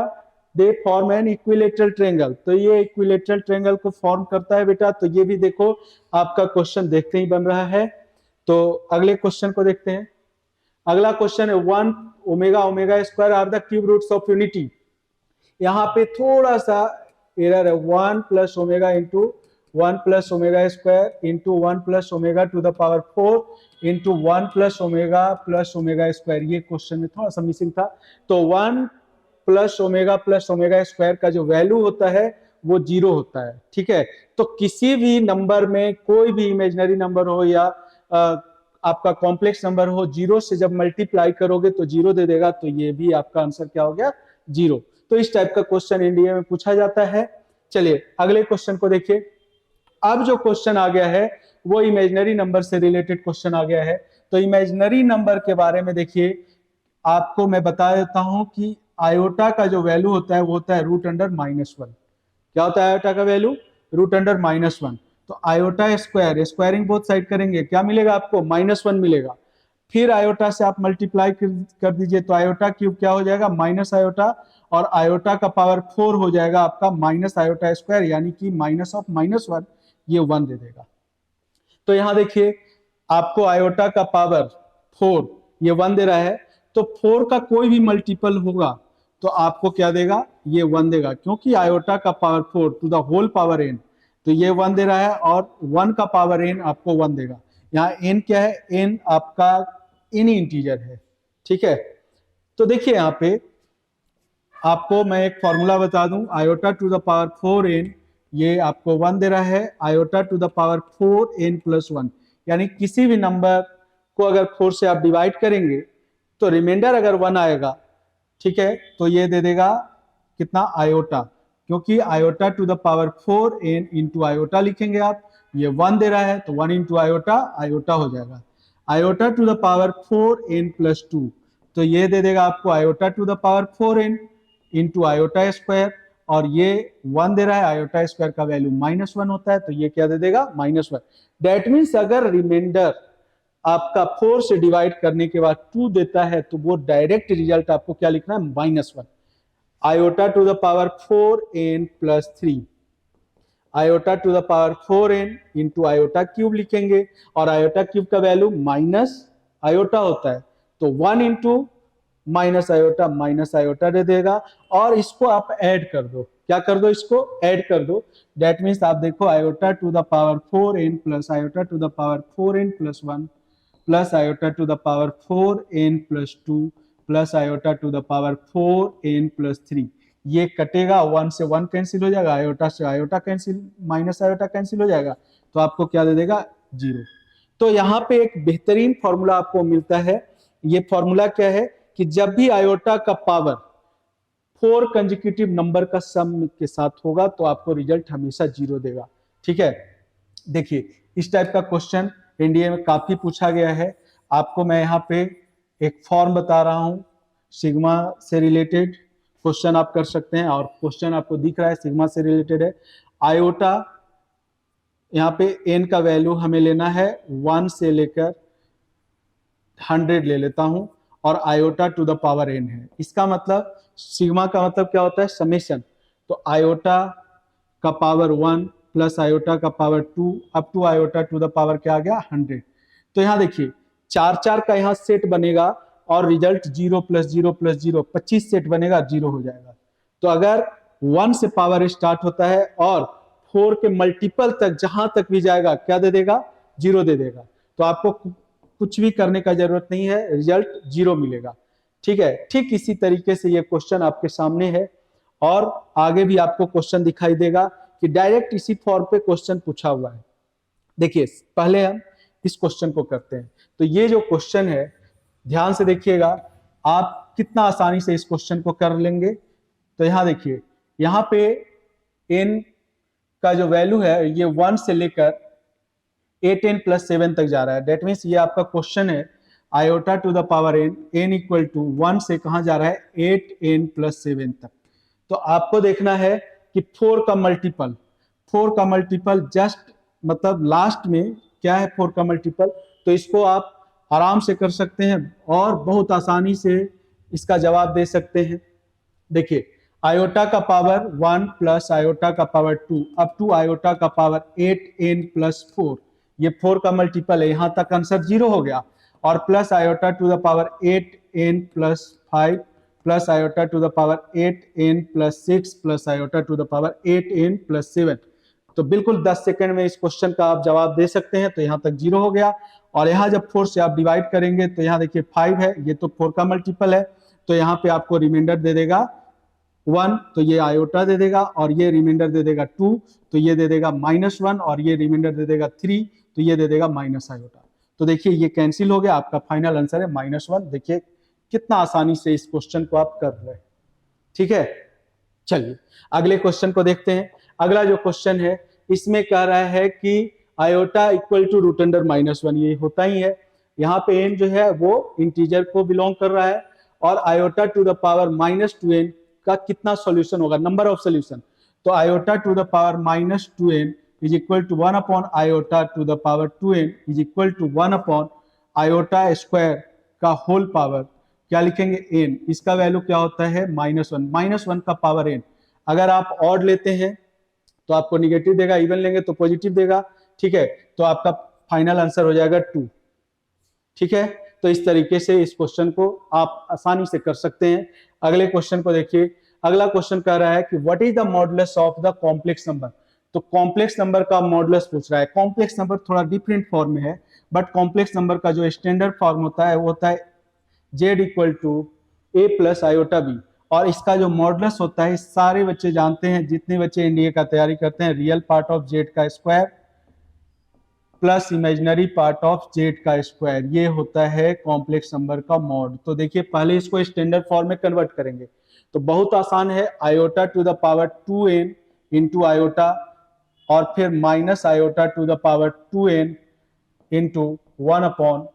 they form an equilateral triangle, तो ये इक्विलेटरल ट्रायंगल को फॉर्म करता है बेटा। तो ये भी देखो आपका क्वेश्चन देखते ही बन रहा है। तो अगले क्वेश्चन को देखते हैं। अगला क्वेश्चन है 1 omega omega square are the cube roots of unity. यहाँ पे थोड़ा सा एरर है, 1 + omega into 1 + omega square into 1 + omega to the power 4 into 1 + omega + omega square, ये क्वेश्चन में थोड़ा सा मिसिंग था। तो 1 + ओमेगा स्क्वायर का जो वैल्यू होता है वो 0 होता है, ठीक है। तो किसी भी नंबर में कोई भी इमेजिनरी नंबर हो या आपका कॉम्प्लेक्स नंबर हो, 0 से जब मल्टीप्लाई करोगे तो 0 दे देगा, तो ये भी आपका आंसर क्या हो गया 0। तो इस टाइप का क्वेश्चन इंडिया में पूछा जाता है। चलिए अगले क्वेश्चन को देखिए। अब जो क्वेश्चन आ गया है वो इमेजिनरी नंबर से रिलेटेड क्वेश्चन आ गया है। तो इमेजिनरी नंबर के बारे में देखिए, आपको मैं बता देता हूं कि आयोटा का जो वैल्यू होता है वो होता है √(-1). क्या होता है आयोटा का वैल्यू, √(-1). तो iota square, squaring both side करेंगे, क्या मिलेगा आपको -1 मिलेगा। फिर आयोटा से आप मल्टीप्लाई कर दीजिए, तो आयोटा क्यूब क्या हो जाएगा, माइनस आयोटा, और आयोटा का पावर 4 हो जाएगा आपका माइनस आयोटा स्क्वायर, यानी कि माइनस ऑफ -1, ये 1 दे देगा। तो यहां देखिए आपको आयोटा का पावर 4 ये 1 दे रहा है, तो 4 का कोई भी मल्टीपल होगा तो आपको क्या देगा, ये 1 देगा, क्योंकि आयोटा का power 4 to the whole power n, तो ये 1 दे रहा है, और 1 का पावर n आपको 1 देगा। यहाँ n क्या है, n आपका इन इंटीजर है, ठीक है। तो देखिए यहाँ पे आपको मैं एक फॉर्मूला बता दूं, iota to the power 4n ये आपको 1 दे रहा है, iota to the power 4n plus 1, यानी किसी भी नंबर को अगर 4 से आप डिवाइड करेंगे तो रिमाइंडर अगर 1 आएगा, ठीक है, तो ये दे देगा कितना, आयोटा, क्योंकि iota to the power 4n into iota लिखेंगे आप, ये 1 दे रहा है तो 1 इंटू आयोटा, आयोटा हो जाएगा। Iota to the power 4n plus 2, तो ये दे देगा आपको iota to the power 4n into iota square, और ये 1 दे रहा है, आयोटा स्क्वायर का वैल्यू -1 होता है, तो ये क्या दे देगा, -1। दैट मीन्स अगर रिमाइंडर आपका 4 से डिवाइड करने के बाद 2 देता है तो वो डायरेक्ट रिजल्ट आपको क्या लिखना है, -1। Iota to the power 4n plus 3, iota to the power 4n into iota cube लिखेंगे, और आयोटा क्यूब का वैल्यू माइनस आयोटा होता है, तो 1 इंटू माइनस आयोटा दे देगा, और इसको आप ऐड कर दो, क्या कर दो, इसको ऐड कर दो। दैट मीन्स आप देखो iota to the power 4n plus iota to the power 4n plus 1 plus iota to the power 4n plus 2 plus iota to the power 4n plus 3, ये कटेगा, 1 से 1 कैंसिल हो जाएगा, आयोटा से iota cancel, minus iota cancel हो जाएगा, तो आपको क्या दे देगा, 0। तो यहाँ पे एक बेहतरीन फॉर्मूला आपको मिलता है। ये फॉर्मूला क्या है कि जब भी आयोटा का पावर 4 कंसेक्यूटिव नंबर का सम के साथ होगा तो आपको रिजल्ट हमेशा 0 देगा, ठीक है। देखिए इस टाइप का क्वेश्चन एनडीए में काफी पूछा गया है। आपको मैं यहाँ पे एक फॉर्म बता रहा हूँ, सिग्मा से रिलेटेड क्वेश्चन आप कर सकते हैं, और क्वेश्चन आपको दिख रहा है सिग्मा से रिलेटेड है। आयोटा यहाँ पे एन का वैल्यू हमें लेना है 1 से लेकर 100 ले लेता हूं, और iota to the power n है। इसका मतलब सिग्मा का मतलब क्या होता है, समेशन, तो आयोटा का पावर 1 प्लस आयोटा का power 2 up to iota to the power क्या आ गया, 100। तो यहाँ देखिए 4 का यहाँ सेट बनेगा, और रिजल्ट 0 प्लस 0 प्लस 0 25 सेट बनेगा, 0 हो जाएगा। तो अगर 1 से पावर स्टार्ट होता है और 4 के मल्टीपल तक जहां तक भी जाएगा क्या दे देगा, 0 दे देगा। तो आपको कुछ भी करने का जरूरत नहीं है, रिजल्ट 0 मिलेगा, ठीक है। ठीक इसी तरीके से ये क्वेश्चन आपके सामने है, और आगे भी आपको क्वेश्चन दिखाई देगा कि डायरेक्ट इसी फॉर्म पे क्वेश्चन पूछा हुआ है। देखिए पहले हम इस क्वेश्चन को करते हैं। तो ये जो क्वेश्चन है ध्यान से देखिएगा, आप कितना आसानी से इस क्वेश्चन को कर लेंगे। तो यहाँ देखिए, यहाँ पे n का जो वैल्यू है ये 1 से लेकर 8n प्लस 7 तक जा रहा है। डेट मीन्स ये आपका क्वेश्चन है iota to the power n equal to 1 से कहां जा रहा है, 8n प्लस 7 तक। तो आपको देखना है कि 4 का मल्टीपल जस्ट मतलब लास्ट में क्या है, 4 का मल्टीपल, तो इसको आप आराम से कर सकते हैं और बहुत आसानी से इसका जवाब दे सकते हैं। देखिए आयोटा का पावर 1 प्लस आयोटा का पावर 2 अप टू आयोटा का पावर 8n प्लस 4, ये 4 का मल्टीपल है, यहां तक आंसर 0 हो गया। और plus iota to the power 8n plus 5 plus iota to the power 8n plus 6 plus iota to the power 8n plus 7। तो बिल्कुल 10 सेकंड में इस क्वेश्चन का आप जवाब दे सकते हैं। तो यहाँ तक 0 हो गया, और यहाँ जब 4 से आप डिवाइड करेंगे तो यहाँ देखिए 5 है, ये तो 4 का मल्टीपल है, तो यहाँ पे आपको रिमाइंडर दे देगा 1, तो ये आयोटा दे देगा, और ये रिमाइंडर दे देगा 2, तो ये दे देगा -1, और ये रिमाइंडर दे देगा 3, तो ये दे देगा माइनस आयोटा। तो देखिए ये कैंसिल हो गया, आपका फाइनल आंसर है -1। देखिए कितना आसानी से इस क्वेश्चन को आप कर रहे हैं, ठीक है। चलिए अगले क्वेश्चन को देखते हैं। अगला जो क्वेश्चन है इसमें कह रहा है कि iota equal to root under -1, ये होता ही है। यहाँ पे n जो है वो इंटीजर को बिलोंग कर रहा है, और iota to the power -2n का कितना सॉल्यूशन होगा, नंबर ऑफ सॉल्यूशन। तो iota to the power -2n is equal to 1 upon iota to the power 2n is equal to 1 upon iota square का होल पावर क्या लिखेंगे n, इसका value क्या होता है -1, -1 का पावर n। अगर आप ऑड लेते हैं तो आपको निगेटिव देगा, इवन लेंगे तो पॉजिटिव देगा, ठीक है। तो आपका फाइनल आंसर हो जाएगा 2, ठीक है। तो इस तरीके से इस क्वेश्चन को आप आसानी से कर सकते हैं। अगले क्वेश्चन को देखिए। अगला क्वेश्चन कह रहा है कि what is the modulus of the complex number. तो कॉम्प्लेक्स नंबर का मॉडुलस पूछ रहा है। कॉम्प्लेक्स नंबर थोड़ा डिफरेंट फॉर्म में है, बट कॉम्प्लेक्स नंबर का जो स्टैंडर्ड फॉर्म होता है वो होता है z equal to a plus iota b. और इसका जो मॉडुलस होता है सारे बच्चे जानते हैं, जितने बच्चे एनडीए का तैयारी करते हैं, रियल पार्ट ऑफ z का square plus imaginary part of z का स्क्वायर, ये होता है कॉम्प्लेक्स नंबर का मॉड। तो देखिए पहले इसको स्टैंडर्ड फॉर्म में कन्वर्ट करेंगे तो बहुत आसान है, iota to the power 2n into iota और फिर minus iota to the power 2n into 1 upon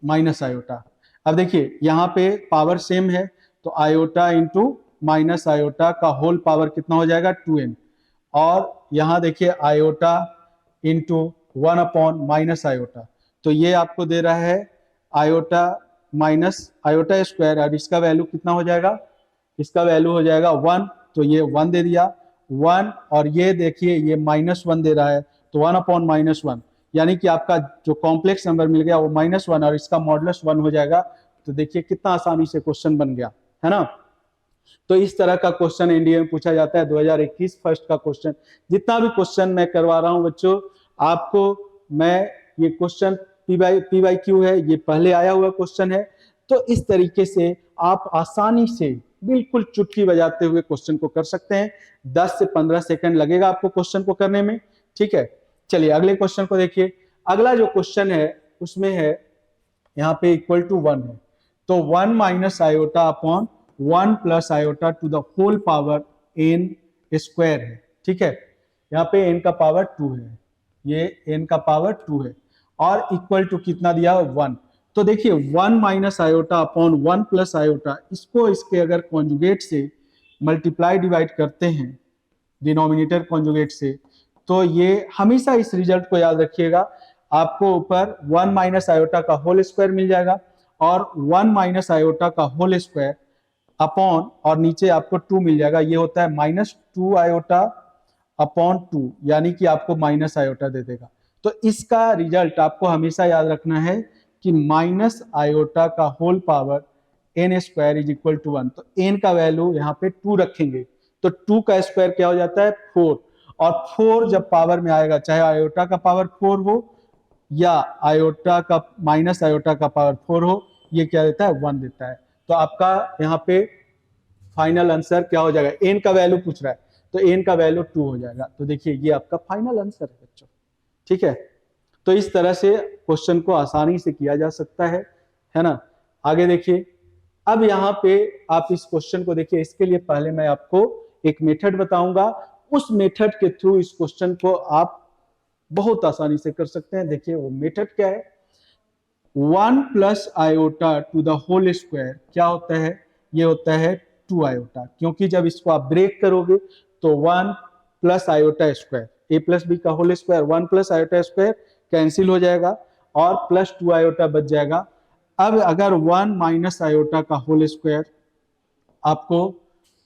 minus iota. अब देखिए यहाँ पे पावर सेम है तो आयोटा इंटू माइनस आयोटा का होल पावर कितना हो जाएगा 2n, और यहाँ देखिए iota into 1 upon minus iota. तो ये आपको दे रहा है आयोटा माइनस आयोटा स्क्वायर, और इसका वैल्यू कितना हो जाएगा, इसका वैल्यू हो जाएगा 1। तो ये 1 दे दिया 1, और ये देखिए ये -1 दे रहा है तो 1 अपॉन -1, यानी कि आपका जो कॉम्प्लेक्स नंबर मिल गया वो -1 और इसका मॉडुलस 1 हो जाएगा। तो देखिए कितना आसानी से क्वेश्चन बन गया है ना। तो इस तरह का क्वेश्चन एनडीए में पूछा जाता है 2021 फर्स्ट का क्वेश्चन। जितना भी क्वेश्चन मैं करवा रहा हूं बच्चों, आपको मैं ये क्वेश्चन पीवाईक्यू है, ये पहले आया हुआ क्वेश्चन है। तो इस तरीके से आप आसानी से बिल्कुल चुटकी बजाते हुए क्वेश्चन को कर सकते हैं। 10 से 15 सेकंड लगेगा आपको क्वेश्चन को करने में, ठीक है। चलिए अगले क्वेश्चन को देखिए। अगला जो क्वेश्चन है उसमें है यहाँ पे इक्वल टू 1 है, तो 1 minus iota upon 1 plus iota to the whole power n square है, ठीक है। यहाँ पे n का पावर 2 है, ये n का पावर 2 है, और इक्वल टू कितना दिया 1। तो देखिए 1 minus iota upon 1 plus iota, इसको इसके अगर कॉन्जुगेट से मल्टीप्लाई डिवाइड करते हैं डिनोमिनेटर कॉन्जुगेट से, तो ये हमेशा इस रिजल्ट को याद रखिएगा, आपको ऊपर 1 माइनस आयोटा का होल स्क्वायर मिल जाएगा और 1 माइनस आयोटा का होल स्क्वायर अपॉन, और नीचे आपको 2 मिल जाएगा, ये होता है -2 आयोटा अपॉन 2, यानी कि आपको माइनस आयोटा दे देगा। तो इसका रिजल्ट आपको हमेशा याद रखना है कि माइनस आयोटा का whole power n square is equal to 1। तो n का वैल्यू यहाँ पे 2 रखेंगे तो 2 का स्क्वायर क्या हो जाता है 4, और 4 जब पावर में आएगा, चाहे आयोटा का पावर 4 हो या आयोटा का माइनस आयोटा का पावर 4 हो, ये क्या देता है 1 देता है। तो आपका यहाँ पे फाइनल आंसर क्या हो जाएगा, n का वैल्यू पूछ रहा है तो n का वैल्यू 2 हो जाएगा। तो देखिए ये आपका फाइनल आंसर है बच्चों, ठीक है। तो इस तरह से क्वेश्चन को आसानी से किया जा सकता है ना। आगे देखिए, अब यहाँ पे आप इस क्वेश्चन को देखिए। इसके लिए पहले मैं आपको एक मेथड बताऊंगा, उस मेथड के थ्रू इस क्वेश्चन को आप बहुत आसानी से कर सकते हैं। देखिए वो मेथड क्या है, 1 plus iota to the whole square क्या होता है, ये होता है 2 आयोटा, क्योंकि जब इसको आप ब्रेक करोगे तो 1 plus iota square, a plus B का whole square 1 plus iota square cancel हो जाएगा और प्लस 2 आयोटा बच जाएगा। अब अगर 1 माइनस आयोटा का होल स्क्वायर आपको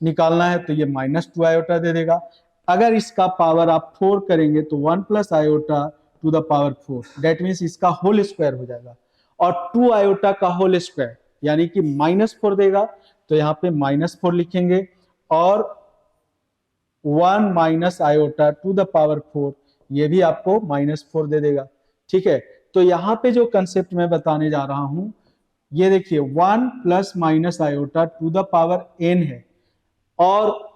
निकालना है तो ये -2 आयोटा दे देगा। अगर इसका पावर आप 4 करेंगे तो 1 plus iota to the power 4, that means इसका होल स्क्वायर हो जाएगा, और 2 आयोटा का होल स्क्वायर यानी कि -4 देगा, तो यहाँ पे -4 लिखेंगे, और 1 minus iota to the power 4 ये भी आपको -4 दे देगा, ठीक है। तो यहाँ पे जो कंसेप्ट मैं बताने जा रहा हूं, ये देखिए 1 plus minus iota to the power n है, और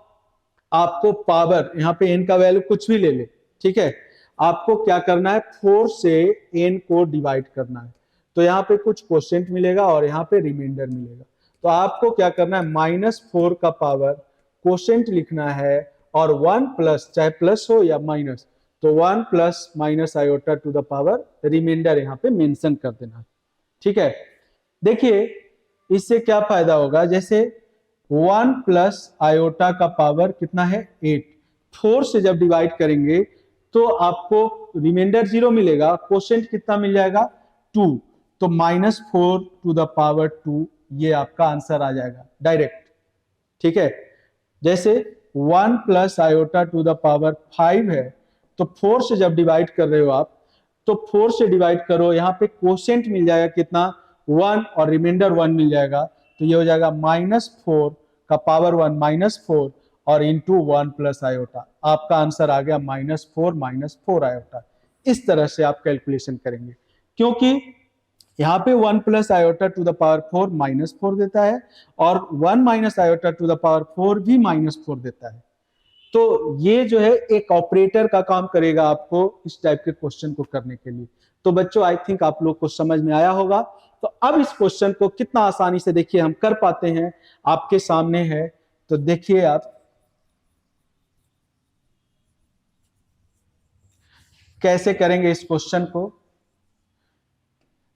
आपको पावर यहाँ पे n का वैल्यू कुछ भी ले ले, ठीक है। आपको क्या करना है 4 से n को डिवाइड करना है, तो यहाँ पे कुछ क्वोशिएंट मिलेगा और यहाँ पे रिमाइंडर मिलेगा। तो आपको क्या करना है -4 का पावर क्वोशिएंट लिखना है, और 1 प्लस, चाहे प्लस हो या माइनस, तो 1 plus minus iota to the power remainder यहाँ पे मेंशन कर देना, ठीक है। देखिए इससे क्या फायदा होगा, जैसे 1 प्लस आयोटा का पावर कितना है 8, 4 से जब डिवाइड करेंगे तो आपको रिमाइंडर 0 मिलेगा, क्वोशिएंट कितना मिल जाएगा 2, तो -4⁴ ये आपका आंसर आ जाएगा डायरेक्ट। ठीक है, जैसे 1 plus iota to the power 5 है, तो 4 से जब डिवाइड कर रहे हो आप, तो 4 से डिवाइड करो, यहाँ पे कोशेंट मिल जाएगा कितना 1 और रिमाइंडर 1 मिल जाएगा, तो ये हो जाएगा -4 का पावर 1 -4 और इंटू 1 प्लस आयोटा। आपका आंसर आ गया -4 आयोटा। इस तरह से आप कैलकुलेशन करेंगे, क्योंकि यहाँ पे 1 plus iota to the power 4 -4 देता है और 1 minus iota to the power 4 भी -4 देता है। तो ये जो है एक ऑपरेटर का काम करेगा आपको इस टाइप के क्वेश्चन को करने के लिए। तो बच्चों आई थिंक आप लोग को समझ में आया होगा। तो अब इस क्वेश्चन को कितना आसानी से देखिए हम कर पाते हैं, आपके सामने है। तो देखिए आप कैसे करेंगे इस क्वेश्चन को।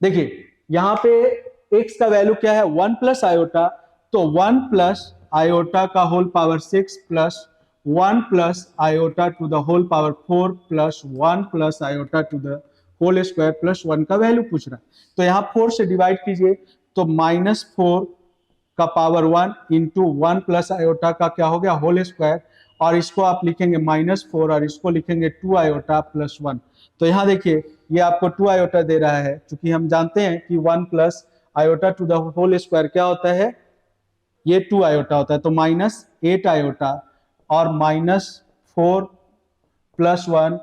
देखिए यहां पे x का वैल्यू क्या है 1 प्लस आयोटा, तो 1 प्लस आयोटा का whole power 6 plus 1 plus iota to the whole power 4 plus 1 plus iota to the whole square plus 1 का वैल्यू पूछ रहा है। तो यहाँ 4 से डिवाइड कीजिए, तो -4 का पावर 1 इंटू 1 प्लस आयोटा का क्या हो गया होल स्क्वायर, और इसको आप लिखेंगे -4 और इसको लिखेंगे 2 आयोटा प्लस 1। तो यहाँ देखिए ये आपको 2 आयोटा दे रहा है, क्योंकि हम जानते हैं कि 1 plus iota to the whole square क्या होता है, ये 2 आयोटा होता है। तो -8 आयोटा और -4 प्लस 1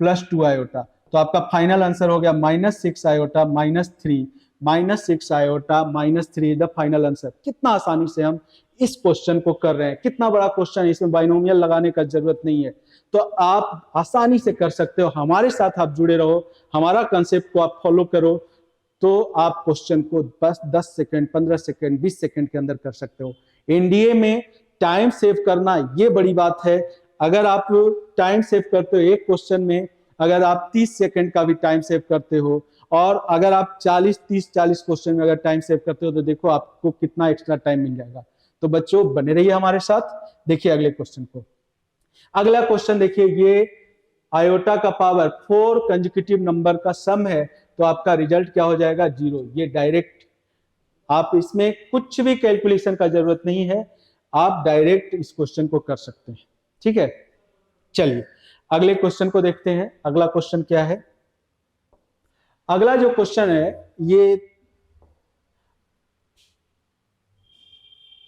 प्लस 2 आयोटा, तो आपका फाइनल आंसर हो गया -6 iota -3 -6 iota -3 the final answer. कितना आसानी से हम इस क्वेश्चन को कर रहे हैं, कितना बड़ा क्वेश्चन है, इसमें बाइनोमियल लगाने का जरूरत नहीं है। तो आप आसानी से कर सकते हो, हमारे साथ आप जुड़े रहो, हमारा कंसेप्ट को आप फॉलो करो, तो आप क्वेश्चन को बस 10 सेकंड 15 सेकंड 20 सेकंड के अंदर कर सकते हो। एनडीए में टाइम सेव करना ये बड़ी बात है। अगर आप टाइम सेव करते हो एक क्वेश्चन में, अगर आप 30 सेकंड का भी टाइम सेव करते हो, और अगर आप 40 क्वेश्चन में अगर टाइम सेव करते हो, तो देखो आपको कितना एक्स्ट्रा टाइम मिल जाएगा। तो बच्चों बने रहिए हमारे साथ। देखिए अगले क्वेश्चन को। अगला क्वेश्चन देखिए, ये आयोटा का पावर 4 कंसेक्यूटिव नंबर का सम है, तो आपका रिजल्ट क्या हो जाएगा 0। ये डायरेक्ट, आप इसमें कुछ भी कैलकुलेशन का जरूरत नहीं है, आप डायरेक्ट इस क्वेश्चन को कर सकते हैं। ठीक है, चलिए अगले क्वेश्चन को देखते हैं। अगला क्वेश्चन क्या है, अगला जो क्वेश्चन है ये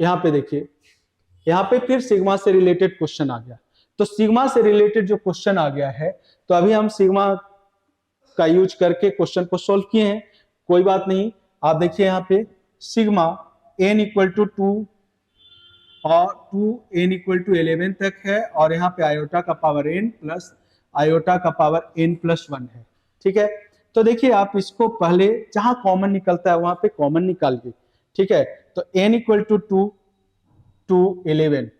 यहां पे देखिए, यहां पे फिर सिग्मा से रिलेटेड क्वेश्चन आ गया। तो सिग्मा से रिलेटेड जो क्वेश्चन आ गया है, तो अभी हम सिग्मा का यूज करके क्वेश्चन को सोल्व किए हैं, कोई बात नहीं। आप देखिए यहाँ पे सिग्मा n इक्वल टू 2 और 2n इक्वल टू 11 तक है, और यहाँ पे आयोटा का पावर n प्लस आयोटा का पावर n प्लस 1 है। ठीक है, तो देखिए आप इसको पहले जहां कॉमन निकलता है वहां पे कॉमन निकालिए। ठीक है, तो n equal to 2 to 11,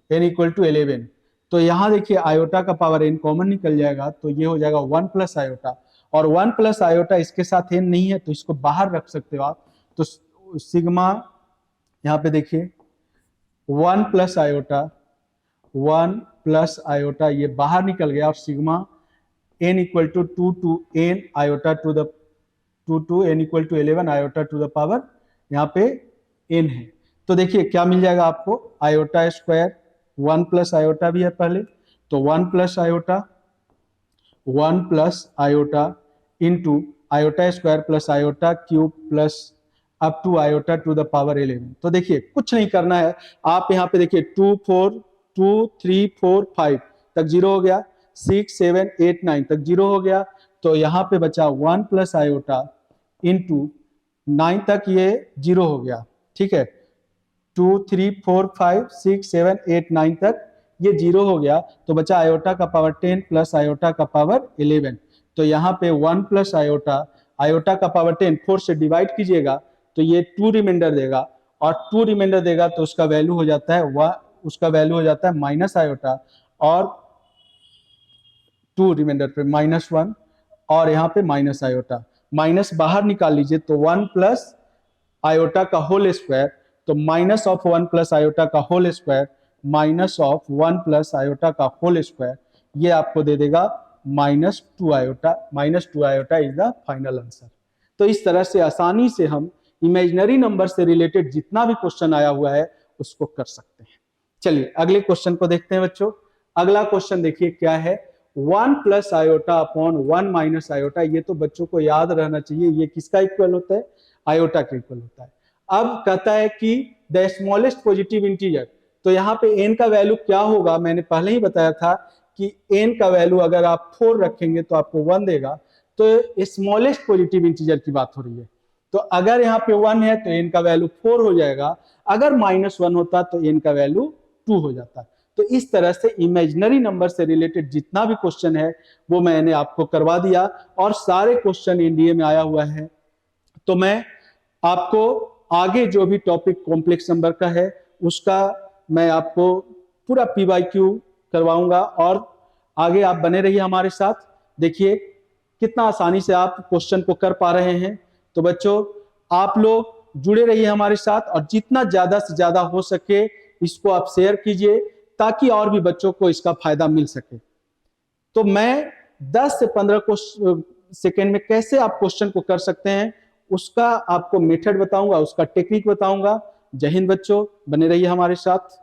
n equal to 11, तो यहाँ देखिए आयोटा का पावर n कॉमन निकल जाएगा, तो ये हो जाएगा 1 प्लस आयोटा, और 1 प्लस आयोटा इसके साथ n नहीं है, तो इसको बाहर रख सकते हो आप। तो सिग्मा यहाँ पे देखिए 1 प्लस आयोटा 1 प्लस आयोटा ये बाहर निकल गया, और sigma n equal to 2 to n iota to the 2 to n equal to 11 iota to the power यहाँ पे n है। तो देखिए क्या मिल जाएगा आपको, आयोटा स्क्वायर 1 प्लस आयोटा भी है पहले, तो 1 plus iota 1 plus iota into iota square plus iota cube plus up to iota to the power 11। तो देखिए कुछ नहीं करना है, आप यहाँ पे देखिए 2 4 2 3 4 5 तक 0 हो गया, 6 7 8 9 तक 0 हो गया, तो यहाँ पे बचा 1 प्लस आयोटा इंटू 9 तक ये 0 हो गया। ठीक है, 2 3 4 5 6 7 8 9 तक ये 0 हो गया, तो बचा आयोटा का पावर 10 प्लस आयोटा का पावर 11। तो यहाँ पे 1 प्लस आयोटा, आयोटा का पावर 10 4 से डिवाइड कीजिएगा, तो ये 2 रिमाइंडर देगा, और 2 रिमाइंडर देगा तो उसका वैल्यू हो जाता है माइनस आयोटा, और 2 रिमाइंडर पे -1, और यहाँ पे माइनस आयोटा, माइनस बाहर निकाल लीजिए, तो 1 प्लस आयोटा का होल स्क्वायर, तो माइनस ऑफ 1 प्लस आयोटा का whole square minus of 1 plus iota का होल स्क्वायर, ये आपको दे देगा -2 iota. -2 iota is the final answer. तो इस तरह से आसानी से हम इमेजिनरी नंबर से रिलेटेड जितना भी क्वेश्चन आया हुआ है उसको कर सकते हैं। चलिए अगले क्वेश्चन को देखते हैं बच्चों। अगला क्वेश्चन देखिए क्या है, 1 plus iota upon 1 minus iota. ये तो बच्चों को याद रहना चाहिए, ये किसका इक्वल होता है, आयोटा का इक्वल होता है। अब कहता है कि द स्मॉलेस्ट पॉजिटिव इंटीजर, तो यहाँ पे n का वैल्यू क्या होगा, मैंने पहले ही बताया था कि n का वैल्यू अगर आप 4 रखेंगे तो आपको 1 देगा, तो स्मॉलेस्ट पॉजिटिव इंटीजर की बात हो रही है। तो अगर यहाँ पे 1 है तो n का वैल्यू 4 हो जाएगा, अगर -1 होता तो n का वैल्यू 2 हो जाता। तो इस तरह से इमेजिनरी नंबर से रिलेटेड जितना भी क्वेश्चन है वो मैंने आपको करवा दिया, और सारे क्वेश्चन एनडीए में आया हुआ है। तो मैं आपको आगे जो भी टॉपिक कॉम्प्लेक्स नंबर का है उसका मैं आपको पूरा पीवाईक्यू करवाऊंगा, और आगे आप बने रहिए हमारे साथ। देखिए कितना आसानी से आप क्वेश्चन को कर पा रहे हैं। तो बच्चों आप लोग जुड़े रहिए हमारे साथ, और जितना ज्यादा से ज्यादा हो सके इसको आप शेयर कीजिए ताकि और भी बच्चों को इसका फायदा मिल सके। तो मैं 10 से 15 सेकेंड में कैसे आप क्वेश्चन को कर सकते हैं उसका आपको मेथड बताऊंगा, उसका टेक्निक बताऊंगा। जय हिंद बच्चों, बने रहिए हमारे साथ।